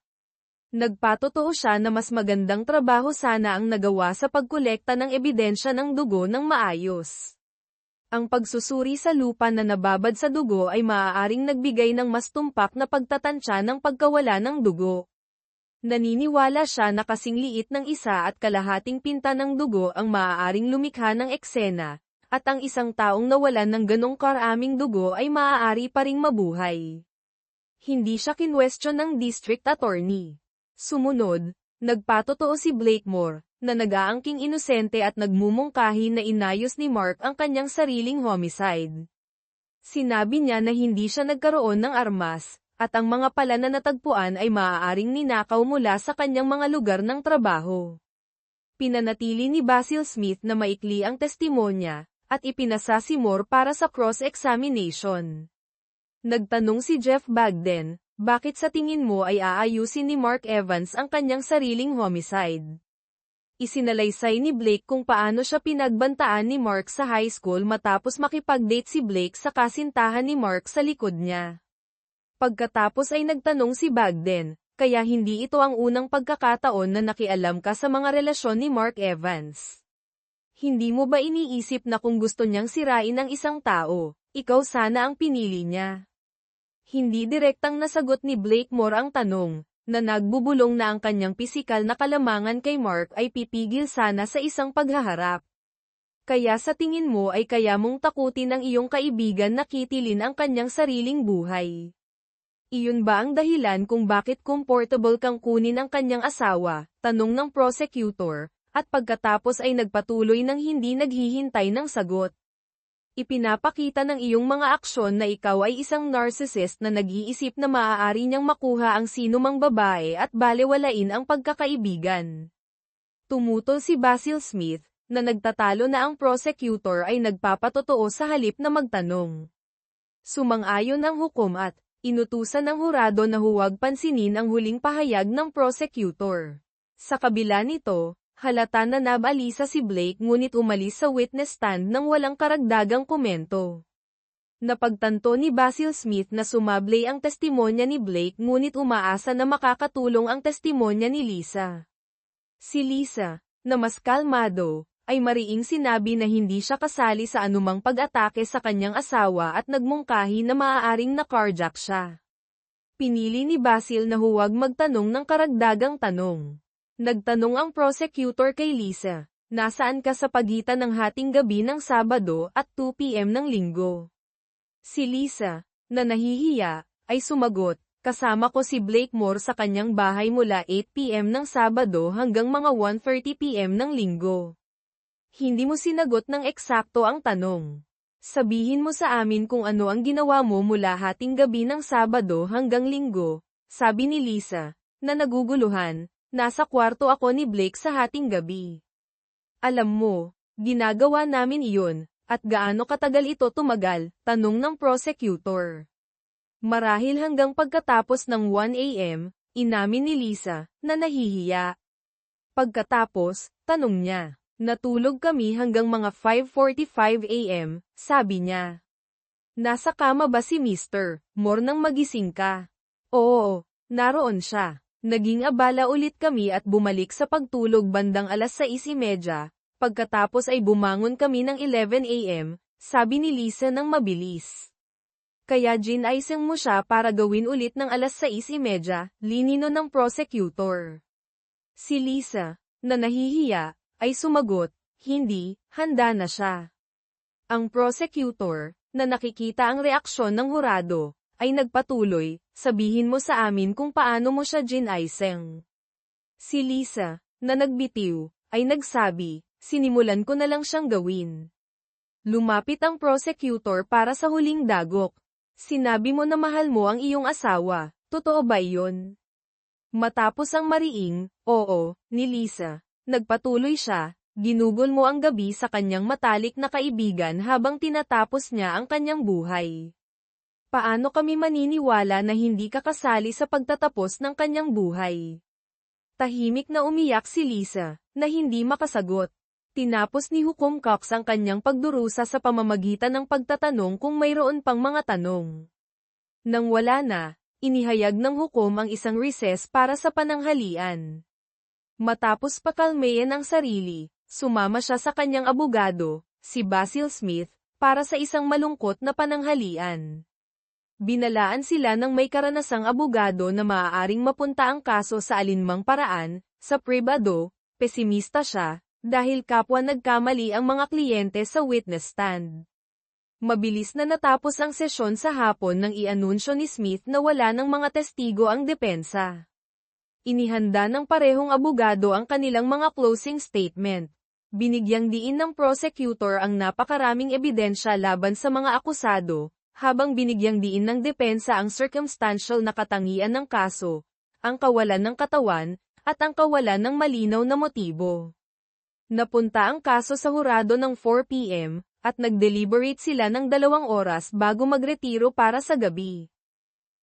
Nagpatotoo siya na mas magandang trabaho sana ang nagawa sa pagkolekta ng ebidensya ng dugo ng maayos. Ang pagsusuri sa lupa na nababad sa dugo ay maaaring nagbigay ng mas tumpak na pagtatansya ng pagkawala ng dugo. Naniniwala siya na kasing liit ng 1 1/2 pinta ng dugo ang maaaring lumikha ng eksena, at ang isang taong nawalan ng ganong karaming dugo ay maaari pa ring mabuhay. Hindi siya kinwestiyon ng district attorney. Sumunod, nagpatotoo si Blakemore, na nag-aangking inosente at nagmumungkahi na inayos ni Mark ang kanyang sariling homicide. Sinabi niya na hindi siya nagkaroon ng armas, at ang mga pala na natagpuan ay maaaring ninakaw mula sa kanyang mga lugar ng trabaho. Pinanatili ni Basil Smith na maikli ang testimonya, at ipinasa si Moore para sa cross-examination. Nagtanong si Jeff Bagden, bakit sa tingin mo ay aayusin ni Mark Evans ang kanyang sariling homicide? Isinalaysay ni Blake kung paano siya pinagbantaan ni Mark sa high school matapos makipag-date si Blake sa kasintahan ni Mark sa likod niya. Pagkatapos ay nagtanong si Bagden, kaya hindi ito ang unang pagkakataon na nakialam ka sa mga relasyon ni Mark Evans. Hindi mo ba iniisip na kung gusto niyang sirain ang isang tao, ikaw sana ang pinili niya? Hindi direktang nasagot ni Blake Moore ang tanong, na nagbubulong na ang kanyang pisikal na kalamangan kay Mark ay pipigil sana sa isang paghaharap. Kaya sa tingin mo ay kaya mong takutin ang iyong kaibigan na kitilin ang kanyang sariling buhay. Iyon ba ang dahilan kung bakit comfortable kang kunin ang kanyang asawa? Tanong ng prosecutor, at pagkatapos ay nagpatuloy ng hindi naghihintay ng sagot. Ipinapakita ng iyong mga aksyon na ikaw ay isang narcissist na nag-iisip na maaari niyang makuha ang sinumang babae at balewalain ang pagkakaibigan. Tumutol si Basil Smith, na nagtatalo na ang prosecutor ay nagpapatotoo sa halip na magtanong. Sumang-ayon ang hukom at inutusan ng hurado na huwag pansinin ang huling pahayag ng prosecutor. Sa kabila nito, halata na nabalisa si Blake ngunit umalis sa witness stand nang walang karagdagang komento. Napagtanto ni Basil Smith na sumablay ang testimonya ni Blake ngunit umaasa na makakatulong ang testimonya ni Lisa. Si Lisa, na mas kalmado, ay mariing sinabi na hindi siya kasali sa anumang pag-atake sa kanyang asawa at nagmungkahi na maaaring na-carjack siya. Pinili ni Basil na huwag magtanong ng karagdagang tanong. Nagtanong ang prosecutor kay Lisa, nasaan ka sa pagitan ng hating gabi ng Sabado at 2 p.m. ng Linggo? Si Lisa, na nahihiya, ay sumagot, kasama ko si Blake Moore sa kanyang bahay mula 8 p.m. ng Sabado hanggang mga 1:30 p.m. ng Linggo. Hindi mo sinagot ng eksakto ang tanong. Sabihin mo sa amin kung ano ang ginawa mo mula hating gabi ng Sabado hanggang Linggo, sabi ni Lisa, na naguguluhan. Nasa kwarto ako ni Blake sa hating gabi. Alam mo, ginagawa namin iyon, at gaano katagal ito tumagal, tanong ng prosecutor. Marahil hanggang pagkatapos ng 1 a.m., inamin ni Lisa, na nahihiya. Pagkatapos, tanong niya, natulog kami hanggang mga 5:45 a.m., sabi niya. Nasa kama ba si Mr. Moore nang magising ka? Oo, naroon siya. Naging abala ulit kami at bumalik sa pagtulog bandang 6:30, pagkatapos ay bumangon kami ng 11 a.m., sabi ni Lisa ng mabilis. Kaya ginaisang mo siya para gawin ulit ng 6:30, linino ng prosecutor. Si Lisa, na nahihiya, ay sumagot, hindi, handa na siya. Ang prosecutor, na nakikita ang reaksyon ng hurado, ay nagpatuloy, sabihin mo sa amin kung paano mo siya ginaisang. Si Lisa, na nagbitiw, ay nagsabi, sinimulan ko na lang siyang gawin. Lumapit ang prosecutor para sa huling dagok. Sinabi mo na mahal mo ang iyong asawa, totoo ba iyon? Matapos ang mariing, oo, ni Lisa, nagpatuloy siya, ginugol mo ang gabi sa kanyang matalik na kaibigan habang tinatapos niya ang kanyang buhay. Paano kami maniniwala na hindi ka kasali sa pagtatapos ng kanyang buhay? Tahimik na umiyak si Lisa, na hindi makasagot. Tinapos ni Hukom Cox ang kanyang pagdurusa sa pamamagitan ng pagtatanong kung mayroon pang mga tanong. Nang wala na, inihayag ng hukom ang isang recess para sa pananghalian. Matapos pakalmayan ang sarili, sumama siya sa kanyang abogado, si Basil Smith, para sa isang malungkot na pananghalian. Binalaan sila ng may karanasang abogado na maaaring mapunta ang kaso sa alinmang paraan, sa pribado, pesimista siya, dahil kapwa nagkamali ang mga kliyente sa witness stand. Mabilis na natapos ang sesyon sa hapon nang i-anunsyo ni Smith na wala ng mga testigo ang depensa. Inihanda ng parehong abogado ang kanilang mga closing statement. Binigyang diin ng prosecutor ang napakaraming ebidensya laban sa mga akusado, habang binigyang diin ng depensa ang circumstantial na katangian ng kaso, ang kawalan ng katawan, at ang kawalan ng malinaw na motibo. Napunta ang kaso sa hurado ng 4 p.m., at nag-deliberate sila ng 2 oras bago magretiro para sa gabi.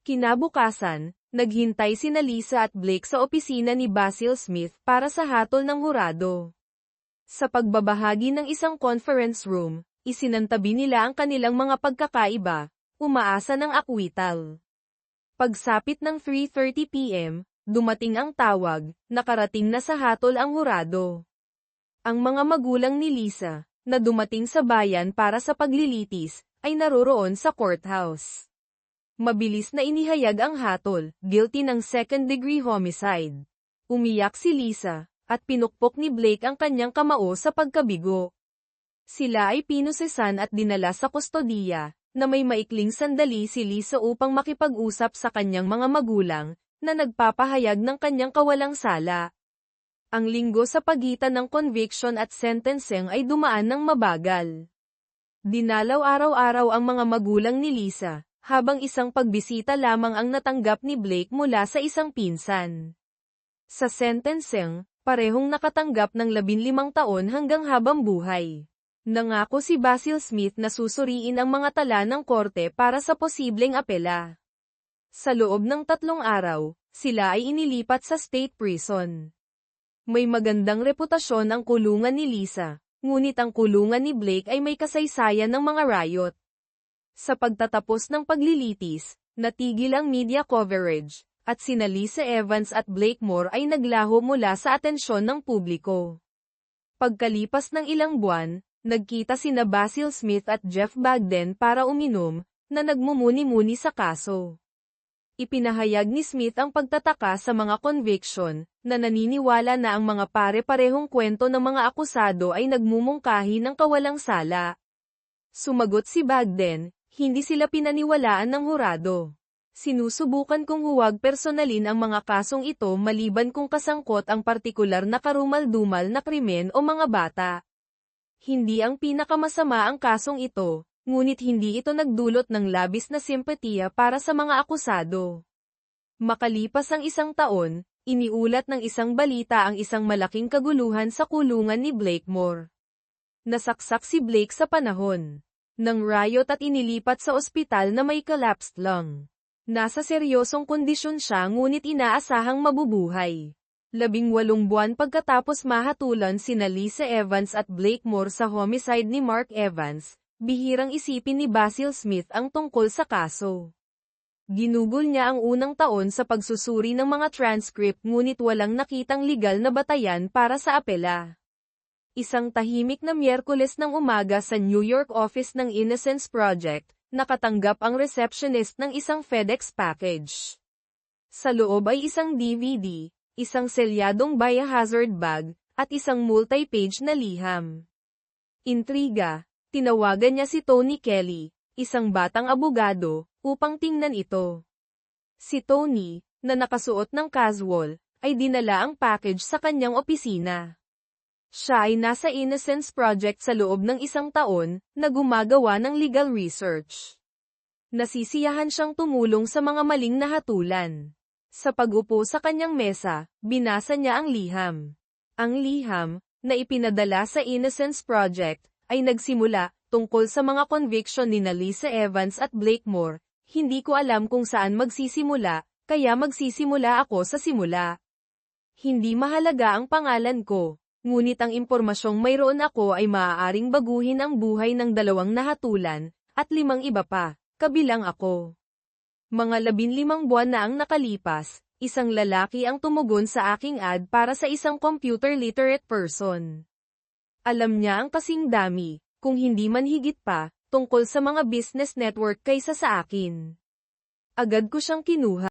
Kinabukasan, Naghintay sina Lisa at Blake sa opisina ni Basil Smith para sa hatol ng hurado. Sa pagbabahagi ng isang conference room, isinantabi nila ang kanilang mga pagkakaiba, umaasa ng akwital. Pagsapit ng 3:30 p.m., dumating ang tawag, nakarating na sa hatol ang hurado. Ang mga magulang ni Lisa, na dumating sa bayan para sa paglilitis, ay naroroon sa courthouse. Mabilis na inihayag ang hatol, guilty ng second-degree homicide. Umiyak si Lisa, at pinukpok ni Blake ang kanyang kamao sa pagkabigo. Sila ay pinusesan at dinala sa kustodiya, na may maikling sandali si Lisa upang makipag-usap sa kanyang mga magulang, na nagpapahayag ng kanyang kawalang sala. Ang linggo sa pagitan ng conviction at sentencing ay dumaan ng mabagal. Dinalaw araw-araw ang mga magulang ni Lisa, habang isang pagbisita lamang ang natanggap ni Blake mula sa isang pinsan. Sa sentencing, parehong nakatanggap ng 15 taon hanggang habang buhay. Nangako si Basil Smith na susuriin ang mga tala ng korte para sa posibleng apela. Sa loob ng 3 araw, sila ay inilipat sa state prison. May magandang reputasyon ang kulungan ni Lisa, ngunit ang kulungan ni Blake ay may kasaysayan ng mga riot. Sa pagtatapos ng paglilitis, natigil ang media coverage, at sina Lisa Evans at Blakemore ay naglaho mula sa atensyon ng publiko. Pagkalipas ng ilang buwan, nagkita sina Basil Smith at Jeff Bagden para uminom, na nagmumuni-muni sa kaso. Ipinahayag ni Smith ang pagtataka sa mga conviction, na naniniwala na ang mga pare-parehong kwento ng mga akusado ay nagmumungkahi ng kawalang sala. Sumagot si Bagden, hindi sila pinaniwalaan ng hurado. Sinusubukan kong huwag personalin ang mga kasong ito maliban kung kasangkot ang partikular na karumal-dumal na krimen o mga bata. Hindi ang pinakamasama ang kasong ito, ngunit hindi ito nagdulot ng labis na simpatiya para sa mga akusado. Makalipas ang 1 taon, iniulat ng isang balita ang isang malaking kaguluhan sa kulungan ni Blakemore. Nasaksak si Blake sa panahon ng riot at inilipat sa ospital na may collapsed lung. Nasa seryosong kondisyon siya ngunit inaasahang mabubuhay. 18 buwan pagkatapos mahatulan sina Lisa Evans at Blakemore sa homicide ni Mark Evans, bihirang isipin ni Basil Smith ang tungkol sa kaso. Ginugol niya ang unang taon sa pagsusuri ng mga transcript ngunit walang nakitang legal na batayan para sa apela. Isang tahimik na Miyerkules ng umaga sa New York office ng Innocence Project, nakatanggap ang receptionist ng isang FedEx package. Sa loob ay isang DVD, isang selyadong biohazard bag, at isang multi-page na liham. Intriga, tinawagan niya si Tony Kelly, isang batang abogado, upang tingnan ito. Si Tony, na nakasuot ng casual, ay dinala ang package sa kanyang opisina. Siya ay nasa Innocence Project sa loob ng 1 taon, na gumagawa ng legal research. Nasisiyahan siyang tumulong sa mga maling nahatulan. Sa pag-upo sa kanyang mesa, binasa niya ang liham. Ang liham, na ipinadala sa Innocence Project, ay nagsimula, tungkol sa mga conviction ni Lisa Evans at Blakemore. Hindi ko alam kung saan magsisimula, kaya magsisimula ako sa simula. Hindi mahalaga ang pangalan ko. Ngunit ang impormasyong mayroon ako ay maaaring baguhin ang buhay ng 2 nahatulan, at 5 iba pa, kabilang ako. Mga 15 buwan na ang nakalipas, isang lalaki ang tumugon sa aking ad para sa isang computer literate person. Alam niya ang kasing dami, kung hindi man higit pa, tungkol sa mga business network kaysa sa akin. Agad ko siyang kinuha.